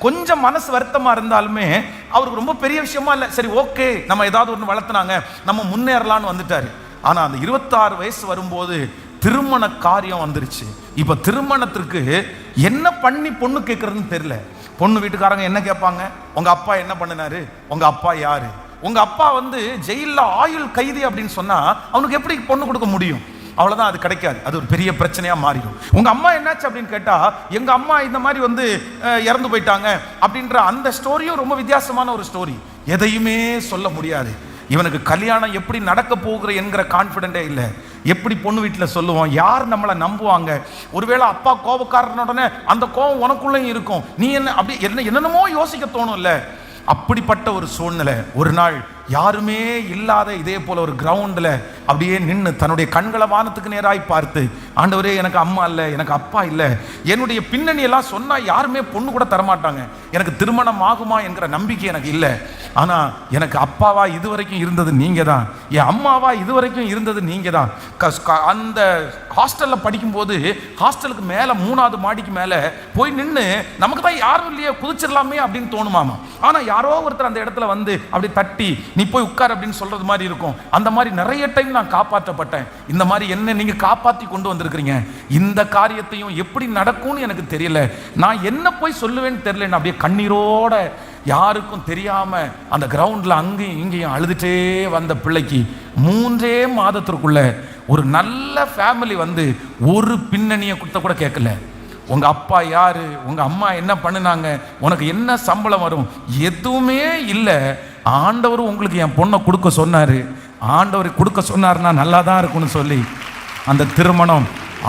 S1: கொஞ்சம் மனசு வருத்தமா இருந்தாலுமே அவருக்கு ரொம்ப பெரிய விஷயமா இல்லை. சரி ஓகே, நம்ம ஏதாவது ஒன்று வளர்த்துனாங்க, நம்ம முன்னேறலான்னு வந்துட்டாரு. ஆனா அந்த 26 வயசு வரும்போது திருமண காரியம் வந்துருச்சு. இப்ப திருமணத்திற்கு என்ன பண்ணி பொண்ணு கேட்கறதுன்னு தெரியல. பொண்ணு வீட்டுக்காரங்க என்ன கேட்பாங்க? உங்க அப்பா என்ன பண்ணினாரு, உங்க அப்பா யாரு? உங்க அப்பா ஜெயில ஆயுள் கைதி அப்படின்னு சொன்னா அவனுக்கு எப்படி பொண்ணு கொடுக்க முடியும்? அவ்வளவுதான், அது கிடைக்காது. அது ஒரு பெரிய பிரச்சனையா மாறிடும். உங்க அம்மா என்னாச்சு அப்படின்னு கேட்டா, எங்க அம்மா இந்த மாதிரி இறந்து போயிட்டாங்க அப்படின்ற அந்த ஸ்டோரியும் ரொம்ப வித்தியாசமான ஒரு ஸ்டோரி. எதையுமே சொல்ல முடியாது. இவனுக்கு கல்யாணம் எப்படி நடக்க போகிற என்கிற கான்ஃபிடென்டே இல்லை. எப்படி பொண்ணு வீட்டில் சொல்லுவோம்? யார் நம்மளை நம்புவாங்க? ஒருவேளை அப்பா கோபக்காரனுடனே அந்த கோபம் உனக்குள்ளேயும் இருக்கும். நீ என்ன அப்படி என்னென்னமோ யோசிக்க தோணும் இல்லை? அப்படிப்பட்ட ஒரு சூழ்நிலை. ஒரு நாள் யாருமே இல்லாத இதே போல ஒரு கிரவுண்டில் அப்படியே நின்று தன்னுடைய கண்களை வானத்துக்கு நேராய் பார்த்து, ஆண்டவரே எனக்கு அம்மா இல்லை, எனக்கு அப்பா இல்லை, என்னுடைய பின்னணி எல்லாம் சொன்னால் யாருமே பொண்ணு கூட தரமாட்டாங்க, எனக்கு திருமணம் ஆகுமா என்கிற நம்பிக்கை எனக்கு இல்லை. ஆனால் எனக்கு அப்பாவா இதுவரைக்கும் இருந்தது நீங்கள் தான், என் அம்மாவா இதுவரைக்கும் இருந்தது நீங்கள் தான். அந்த ஹாஸ்டலில் படிக்கும்போது ஹாஸ்டலுக்கு மேலே 3வது மாடிக்கு மேலே போய் நின்று நமக்கு தான் யாரும் இல்லையே குதிச்சிடலாமே அப்படின்னு தோணுமாமா. ஆனால் யாரோ ஒருத்தர் அந்த இடத்துல அப்படி தட்டி நீ போய் உட்கார் அப்படின்னு சொல்றது மாதிரி இருக்கும். அந்த மாதிரி நிறைய டைம் நான் காப்பாற்றப்பட்டேன். இந்த மாதிரி என்ன நீங்க காப்பாற்றி கொண்டு வந்திருக்கிறீங்க. இந்த காரியத்தையும் எப்படி நடக்கும்னு எனக்கு தெரியல, நான் என்ன போய் சொல்லுவேன்னு தெரியல. அப்படியே கண்ணீரோட யாருக்கும் தெரியாம அந்த கிரவுண்ட்ல அங்கேயும் இங்கேயும் அழுதுட்டே வந்த பிள்ளைக்கு 3 மாதத்திற்குள்ள ஒரு நல்ல ஃபேமிலி ஒரு பின்னணியை கொடுத்த கூட கேட்கல, உங்க அப்பா யாரு, உங்க அம்மா என்ன பண்ணினாங்க, உனக்கு என்ன சம்பளம் வரும், எதுவுமே இல்லை. ஆண்டவர் உங்களுக்கு என் பொண்ணை கொடுக்க சொன்னாரு, ஆண்டவர் கொடுக்க சொன்னாருன்னா நல்லா தான் இருக்கும்னு சொல்லி அந்த திருமணம்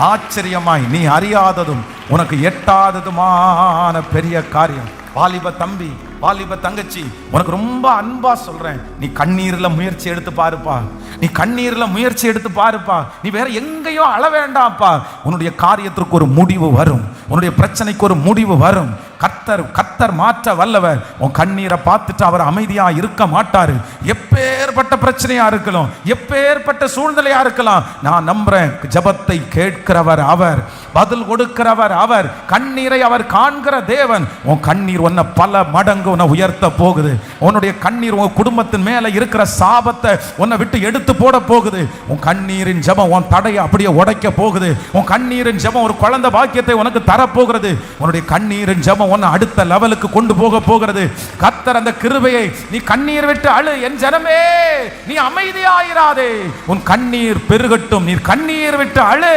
S1: ஆச்சரியமாய் நீ அறியாததும் உனக்கு எட்டாததுமான பெரிய காரியம். வாலிப தம்பி, வாலிப தங்கச்சி, உனக்கு ரொம்ப அன்பா சொல்றேன், நீ கண்ணீர்ல முயற்சி எடுத்து பாருப்பா, நீ கண்ணீர்ல முயற்சி எடுத்து பாருப்பா, நீ வேற எங்கேயோ அழ வேண்டாம்ப்பா. உன்னுடைய காரியத்திற்கு ஒரு முடிவு வரும், உன்னுடைய பிரச்சனைக்கு ஒரு முடிவு வரும். கர்த்தர் மாற்ற வல்லவர். உன் கண்ணீரை பார்த்துட்டு அவர் அமைதியா இருக்க மாட்டாரு. எப்பேற்பட்ட பிரச்சனையா இருக்கலாம், எப்பேற்பட்ட சூழ்நிலையா இருக்கலாம், நான் நம்புறேன் ஜெபத்தை கேட்கிறவர் அவர், பதில் கொடுக்கிறவர் அவர், கண்ணீரை அவர் காண்கிற தேவன். உன் கண்ணீர் உன்னை பல மடங்கு உன்னை உயர்த்த போகுது. உன்னுடைய கண்ணீர் உன் குடும்பத்தின் மேல இருக்கிற சாபத்தை உன்னை விட்டு எடுத்து போட போகுது. உன் கண்ணீரின் ஜெபம் உன் தடையை அப்படியே உடைக்க போகுது. உன் கண்ணீரின் ஜெபம் ஒரு குழந்தை பாக்கியத்தை உனக்கு தரப்போகிறது. உன்னுடைய கண்ணீரின் ஜெபம் உன்னை அடுத்த லெவலுக்கு கொண்டு போக போகிறது. கர்த்தர் அந்த கிருபையை, நீ கண்ணீர் விட்டு அழு என் ஜனமே, நீ அமைதியாயிராதே, உன் கண்ணீர் பெருகட்டும், நீ கண்ணீர் விட்டு அழு,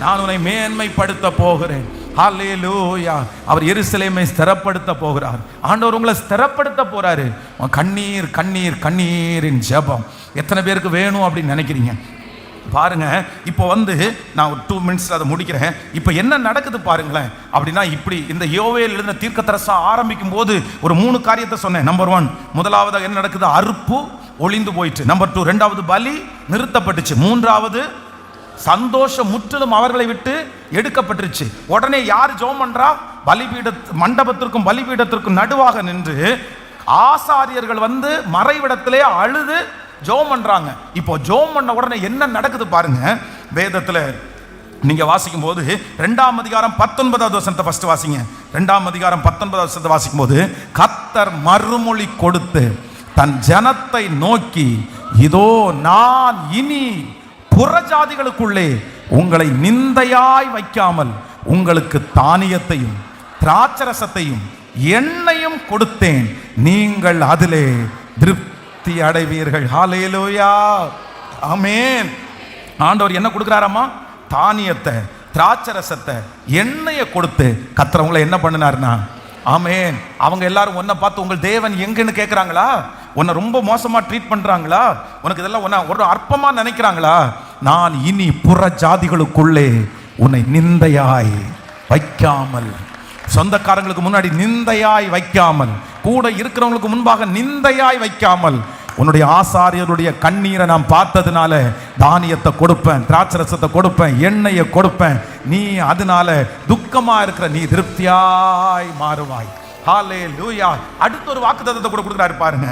S1: நான் உன்னை மேன்மைப்படுத்த போகிறேன். ஹல்லேலூயா. அவர் எருசலேமை ஸ்திரப்படுத்த போகிறார். ஆண்டவர் உங்களை ஸ்திரப்படுத்த போறாரு. கண்ணீர் கண்ணீர் கண்ணீரின் ஜெபம் எத்தனை பேருக்கு வேணும் அப்படின்னு நினைக்கிறீங்க? பாருங்க, இப்போ நான் ஒரு 2 மினிட்ஸ்ல அதை முடிக்கிறேன். இப்போ என்ன நடக்குது பாருங்களேன். அப்படின்னா இப்படி இந்த யோவேல் எழுதின தீர்க்கதரிசனம் ஆரம்பிக்கும் போது ஒரு 3 காரியத்தை சொன்னேன். நம்பர் 1, முதலாவது என்ன நடக்குது, அறுப்பு ஒளிந்து போயிட்டு. நம்பர் 2, ரெண்டாவது பலி நிறுத்தப்பட்டுச்சு. மூன்றாவது சந்தோஷம் முற்றிலும் அவர்களை விட்டு எடுக்கப்பட்டுருச்சு. உடனே யார் ஜெபம் பண்றா? மண்டபத்திற்கும் பலிபீடத்திற்கும் நடுவாக நின்று ஆசாரியர்கள் மறைவிடத்திலே அழுது ஜெபம் பண்றாங்க. இப்போ ஜெபம் பண்ண உடனே என்ன நடக்குது பாருங்க. வேதத்துல நீங்க வாசிக்கும் போது 2ஆம் அதிகாரம் 19வது வசனத்தை ஃபர்ஸ்ட் வாசிங்க. 2ஆம் அதிகாரம் 19வது வசனத்தை வாசிக்கும் போது, கர்த்தர் மறுமொழி கொடுத்து தன் ஜனத்தை நோக்கி, இதோ நான் இனி புறஜாதிகளுக்குள்ளே உங்களை நிந்தையாய் வைக்காமல் உங்களுக்கு தானியத்தையும் திராட்சரசத்தையும் எண்ணெயும் கொடுத்தேன், நீங்கள் அதிலே திருப்தி அடைவீர்கள். ஹல்லேலூயா, ஆமென். ஆண்டவர் என்ன கொடுக்கிறாராமா? தானியத்தை, திராட்சரசத்தை, எண்ணெயை கொடுத்து கர்த்தர் உங்களை என்ன பண்ணினார்னா, ஆமென். அவங்க எல்லாரும் உன்னை பார்த்து உங்கள் தேவன் எங்கன்னு கேட்குறாங்களா? உன்னை ரொம்ப மோசமா ட்ரீட் பண்றாங்களா? உனக்கு இதெல்லாம் ஒரு அற்பமா நினைக்கிறாங்களா? நான் இனி புற ஜாதிகளுக்குள்ளே உன்னை நிந்தையாய் வைக்காமல், சொந்தக்காரங்களுக்கு முன்னாடி நிந்தையாய் வைக்காமல், கூட இருக்கிறவங்களுக்கு முன்பாக நிந்தையாய் வைக்காமல், உன்னுடைய ஆசாரியருடைய கண்ணீரை நான் பார்த்ததுனால தானியத்தை கொடுப்பேன், திராட்சரசத்தை கொடுப்பேன், எண்ணெயை கொடுப்பேன். நீ அதனால துக்கமா இருக்கிற நீ திருப்தியாய் மாறுவாய். ஹல்லேலூயா. அடுத்த ஒரு வாக்குத்தத்தத்தை கூட கொடுக்குறாரு பாருங்க.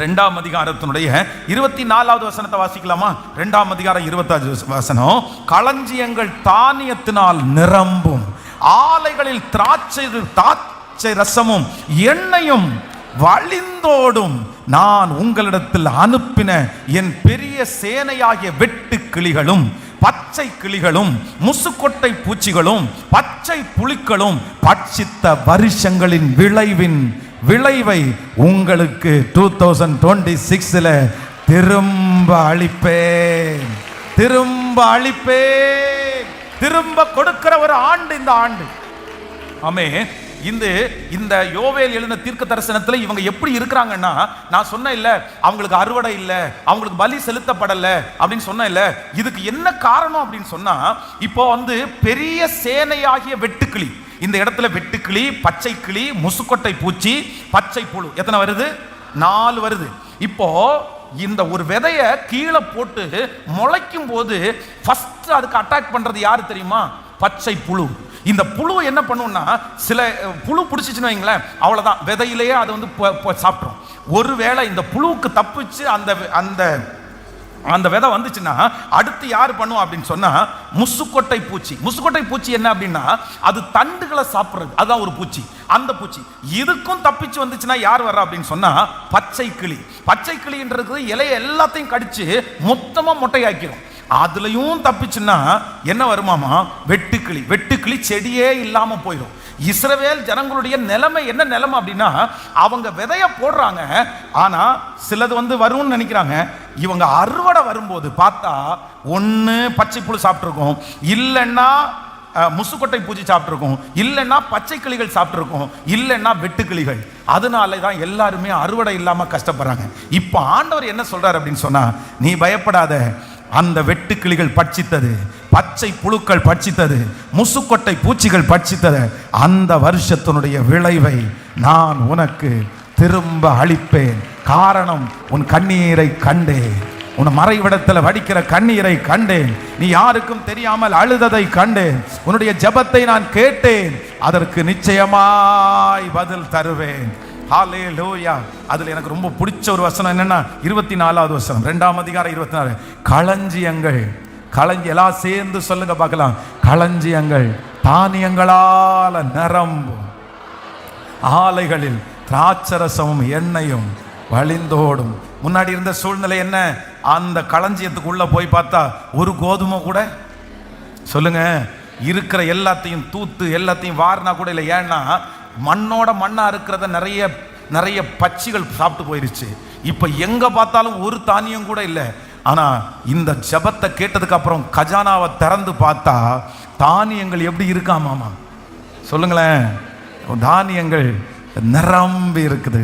S1: 2ஆம் அதிகாரத்தினுடைய 24வது வசனத்தை வாசிக்கலாமா? 2ஆம் அதிகாரம் 25 வசனம், களஞ்சியங்கள் தானியத்தினால் நிரம்பும், ஆலைகளில் திராட்சை ரசமும் எண்ணெயும் வழிந்தோடும், நான் உங்களிடத்தில் அனுப்பின என் பெரிய சேனையாகிய வெட்டு கிளிகளும் பச்சை கிளிகளும் முசுக்கொட்டை பூச்சிகளும் பச்சை புலிகளும் பட்சித்த வருஷங்களின் விளைவை உங்களுக்கு 2026 திரும்ப அளிப்பேன், திரும்ப அளிப்பேன். திரும்ப கொடுக்கிற ஒரு ஆண்டு இந்த ஆண்டு. ஆமென். இந்த யோவேல் எழுதின தீர்க்க தரிசனத்தில் இவங்க எப்படி இருக்கிறாங்கன்னா, நான் சொன்ன இல்ல அவங்களுக்கு அறுவடை இல்லை, அவங்களுக்கு பலி செலுத்தப்படலை அப்படின்னு சொன்ன இல்ல. இதுக்கு என்ன காரணம் அப்படின்னு சொன்னா, இப்போ பெரிய சேனையாகிய வெட்டுக்கிளி, இந்த இடத்துல வெட்டுக்கிளி, பச்சை கிளி, முசுக்கொட்டை பூச்சி, பச்சை புழு எத்தனை வருது? 4 வருது. இப்போ இந்த ஒரு விதைய கீழே போட்டு முளைக்கும் போது ஃபர்ஸ்ட் அதுக்கு அட்டாக் பண்றது யாரு தெரியுமா? பச்சை புழு. இந்த புழு என்ன பண்ணும்னா, சில புழு பிடிச்சிச்சுன்னு வைங்களேன், அவ்வளவுதான், விதையிலேயே அது சாப்பிட்ரும். ஒருவேளை இந்த புழுவுக்கு தப்பிச்சு அந்த விதை வந்துச்சுன்னா அடுத்து யார் பண்ணுவோம் அப்படின்னு சொன்னா, முசுக்கொட்டை பூச்சி. முசுக்கொட்டை பூச்சி என்ன அப்படின்னா, அது தண்டுகளை சாப்பிட்றது, அதுதான் ஒரு பூச்சி. அந்த பூச்சி இதுக்கும் தப்பிச்சு வந்துச்சுன்னா யார் வர்றா அப்படின்னு சொன்னா, பச்சை கிளி. பச்சை கிளின்றது இலையை எல்லாத்தையும் கடிச்சு மொத்தமா மொட்டையாக்கிரும். அதுலயும் தப்பிச்சுன்னா என்ன வருமாமா? வெட்டுக்கிளி. வெட்டுக்கிளி செடியே இல்லாம போயிடும். இஸ்ரவேல் ஜனங்களுடைய நிலைமை என்ன நிலைமை அப்படின்னா, அவங்க விதைய போடுறாங்க, ஆனா சிலது வரும்னு நினைக்கிறாங்க. இவங்க அறுவடை வரும்போது பார்த்தா ஒன்று பச்சை புழு சாப்பிட்ருக்கோம், இல்லைன்னா முசுக்கொட்டை பூச்சி சாப்பிட்ருக்கும், இல்லைன்னா பச்சை கிளிகள் சாப்பிட்ருக்கும், இல்லைன்னா வெட்டுக்கிளிகள். அதனால தான் எல்லாருமே அறுவடை இல்லாமல் கஷ்டப்படுறாங்க. இப்போ ஆண்டவர் என்ன சொல்றாரு அப்படின்னு சொன்னா, நீ பயப்படாத, அந்த வெட்டுக்கிளிகள் பட்சித்தது, பச்சை புழுக்கள் பட்சித்தது, முசுக்கொட்டை பூச்சிகள் பட்சித்தது, அந்த வருஷத்தினுடைய விளைவை நான் உனக்கு திரும்ப அளிப்பேன். காரணம், உன் கண்ணீரை கண்டேன், உன் மறைவிடத்தில் வடிக்கிற கண்ணீரை கண்டேன், நீ யாருக்கும் தெரியாமல் அழுததை கண்டேன், உன்னுடைய ஜெபத்தை நான் கேட்டேன், அதற்கு நிச்சயமாய் பதில் தருவேன். ஹல்லேலூயா. அதுல எனக்கு ரொம்ப பிடிச்ச ஒரு வசனம் என்னன்னா 24வது வசனம், 2ஆம் அதிகாரம் 24. களஞ்சியங்கள், எல்லாம் சேர்ந்து சொல்லுங்க பார்க்கலாம். களஞ்சியங்கள் தானியங்களால நிரம்பும், ஆலைகளில் திராட்சரசமும் எண்ணெயும் வழிந்தோடும். முன்னாடி இருந்த சூழ்நிலை என்ன? அந்த களஞ்சியத்துக்குள்ள போய் பார்த்தா ஒரு கோதுமை கூட, சொல்லுங்க, இருக்கிற எல்லாத்தையும் தூத்து எல்லாத்தையும் வாரினா கூட இல்லை. ஏன்னா மண்ணோட மண்ணா இருக்கிறத நிறைய பட்சிகள் சாப்பிட்டு போயிருச்சு. இப்ப எங்க பார்த்தாலும் ஒரு தானியம் கூட இல்லை. ஆனா இந்த ஜெபத்தை கேட்டதுக்கு அப்புறம் கஜானாவை திறந்து பார்த்தா தானியங்கள் எப்படி இருக்காமாமா? சொல்லுங்களேன். தானியங்கள் நிரம்பி இருக்குது.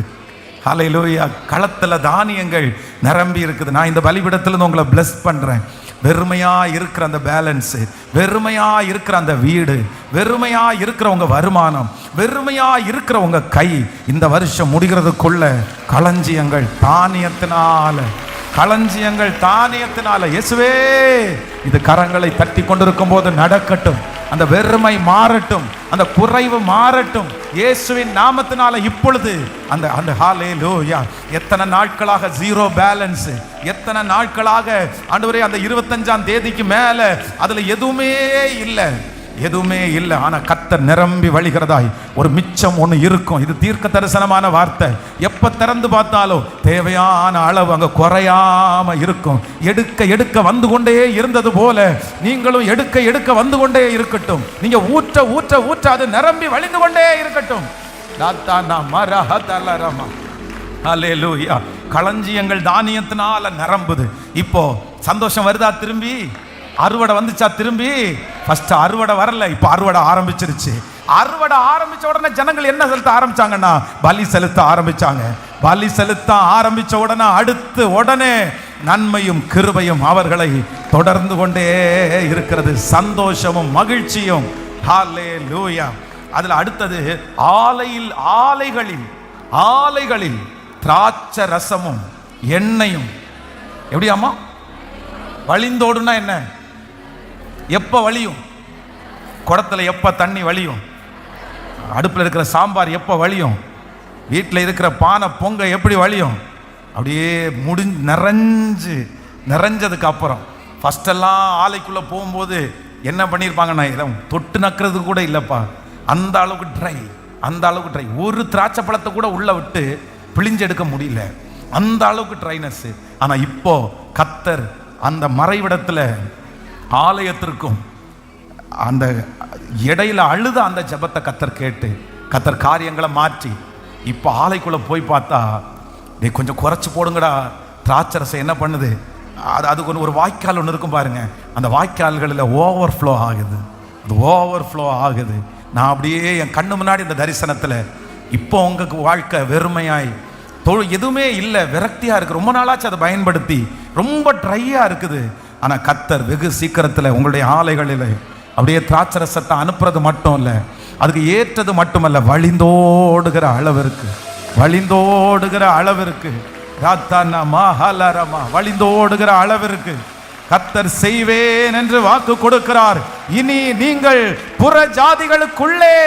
S1: ஹல்லேலூயா. களத்துல தானியங்கள் நிரம்பி இருக்குது. நான் இந்த பலிபீடத்திலிருந்து உங்களை பிளஸ் பண்றேன். வெறுமையா இருக்கிற அந்த பேலன்ஸ், வெறுமையா இருக்கிற அந்த வீடு, வெறுமையா இருக்கிற உங்க வருமானம், வெறுமையா இருக்கிற உங்க கை, இந்த வருஷம் முடிகிறதுக்குள்ள களஞ்சியங்கள் தானியத்தினால இயேசுவே இது கரங்களை தட்டி கொண்டிருக்கும் போது நடக்கட்டும். அந்த வெறுமை மாறட்டும், அந்த குறைவு மாறட்டும் இயேசுவின் நாமத்தினால இப்பொழுது. அந்த ஹல்லேலூயா. எத்தனை நாட்களாக ஜீரோ பேலன்ஸ், எத்தனை நாட்களாக ஆண்டவரே அந்த 25ஆம் தேதிக்கு மேல அதுல எதுவுமே இல்லை. ஆனா கர்த்தர் நிரம்பி வழிகிறதாய் ஒரு மிச்சம் ஒன்று இருக்கும். இது தீர்க்க தரிசனமான வார்த்தை. எப்ப திறந்து பார்த்தாலும் தேவையான அளவு அங்க குறையாம இருக்கும். எடுக்க வந்து கொண்டே இருந்தது போல நீங்களும் எடுக்க வந்து கொண்டே இருக்கட்டும். நீங்க ஊற்ற அது நிரம்பி வழிந்து கொண்டே இருக்கட்டும். ஹல்லேலூயா. களஞ்சியங்கள் தானியத்தினால நிரம்புது. இப்போ சந்தோஷம் வருதா? திரும்பி அறுவடை வந்துச்சா? திரும்பி ஃபர்ஸ்ட் அறுவடை வரல, இப்போ அறுவடை ஆரம்பிச்சிருச்சு. அறுவடை ஆரம்பிச்ச உடனே ஜனங்கள் என்ன செலுத்த ஆரம்பிச்சாங்கன்னா பலி செலுத்த ஆரம்பிச்சாங்க. பலி செலுத்த ஆரம்பிச்ச உடனே நன்மையும் கிருபையும் அவர்களை தொடர்ந்து கொண்டே இருக்கிறது. சந்தோஷமும் மகிழ்ச்சியும். ஹல்லேலூயா. அதுல அடுத்தது ஆலைகளில் திராட்சை ரசமும் எண்ணெயும். எப்படியாமா வழிந்தோடுனா என்ன? எப்ப வழியும்? குடத்துல எப்ப தண்ணி வழியும்? அடுப்புல இருக்கிற சாம்பார் எப்ப வழியும்? வீட்டில் இருக்கிற பானை பொங்க எப்படி வழியும்? அப்படியே நிறைஞ்சதுக்கு அப்புறம் ஃபர்ஸ்ட் எல்லாம் ஆலைக்குள்ள போகும்போது என்ன பண்ணியிருப்பாங்கன்னா தொட்டு நக்கிறது கூட இல்லைப்பா, அந்த அளவுக்கு ட்ரை. ஒரு திராட்சை பழத்தை கூட உள்ள விட்டு பிழிஞ்செடுக்க முடியல, அந்த அளவுக்கு ட்ரைனஸ். ஆனா இப்போ கர்த்தர் அந்த மறைவிடத்துல ஆலயத்திற்கும் அந்த இடையில அழுத அந்த ஜெபத்தை கர்த்தர் காரியங்களை மாற்றி இப்போ ஆலைக்குள்ள போய் பார்த்தா, நீ கொஞ்சம் குறைச்சு போடுங்கடா, திராட்சரசம் என்ன பண்ணுது? அதுக்கு ஒரு வாய்க்கால் ஒன்று இருக்கும் பாருங்க, அந்த வாய்க்கால்களில் ஓவர்ஃப்ளோ ஆகுது. நான் அப்படியே என் கண்ணு முன்னாடி இந்த தரிசனத்தில் இப்போ உங்களுக்கு வாழ்க்கை வெறுமையாய் எதுவுமே இல்லை, விரக்தியா இருக்கு. ரொம்ப நாளாச்சு அதை பயன்படுத்தி ரொம்ப ட்ரையா இருக்குது. ஆனா கர்த்தர் வெகு சீக்கிரத்தில் உங்களுடைய ஆலைகளில் அப்படியே திராட்சரசத்தை அனுப்புறது மட்டும் இல்லை, அதுக்கு ஏற்றது மட்டுமல்ல, வழிந்தோடுகிற அளவிற்கு கர்த்தர் செய்வேன் என்று வாக்கு கொடுக்கிறார். இனி நீங்கள் புற ஜாதிகளுக்குள்ளே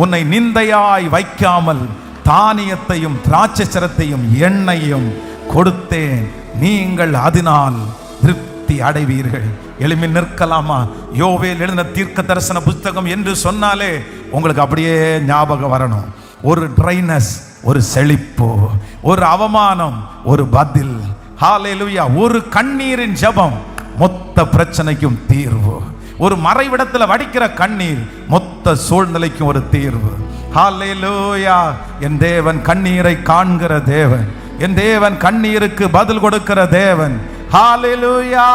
S1: உன்னை நிந்தையாய் வைக்காமல் தானியத்தையும் திராட்சைச்சரத்தையும் எண்ணெயும் கொடுத்தேன், நீங்கள் அதனால் திருப்தி அடைவீர்கள். எளிமையில் நிற்கலாமா? யோவேல் எழுதின தீர்க்க தரிசன புத்தகம் என்று சொன்னாலே உங்களுக்கு அப்படியே ஞாபகம் வரணும். ஒரு ட்ரைனஸ், ஒரு செழிப்பு, ஒரு அவமானம், ஒரு பதில். ஹல்லேலூயா. ஒரு கண்ணீரின் ஜெபம் மொத்த பிரச்சனைக்கும் தீர்வு. ஒரு மறைவிடத்தில் வடிக்கிற கண்ணீர் மொத்த சூழ்நிலைக்கும் ஒரு தீர்வு. ஹல்லேலூயா. என் தேவன் கண்ணீரை காண்கிற தேவன், என் தேவன் கண்ணீருக்கு பதில் கொடுக்கிற தேவன். ஹல்லேலூயா.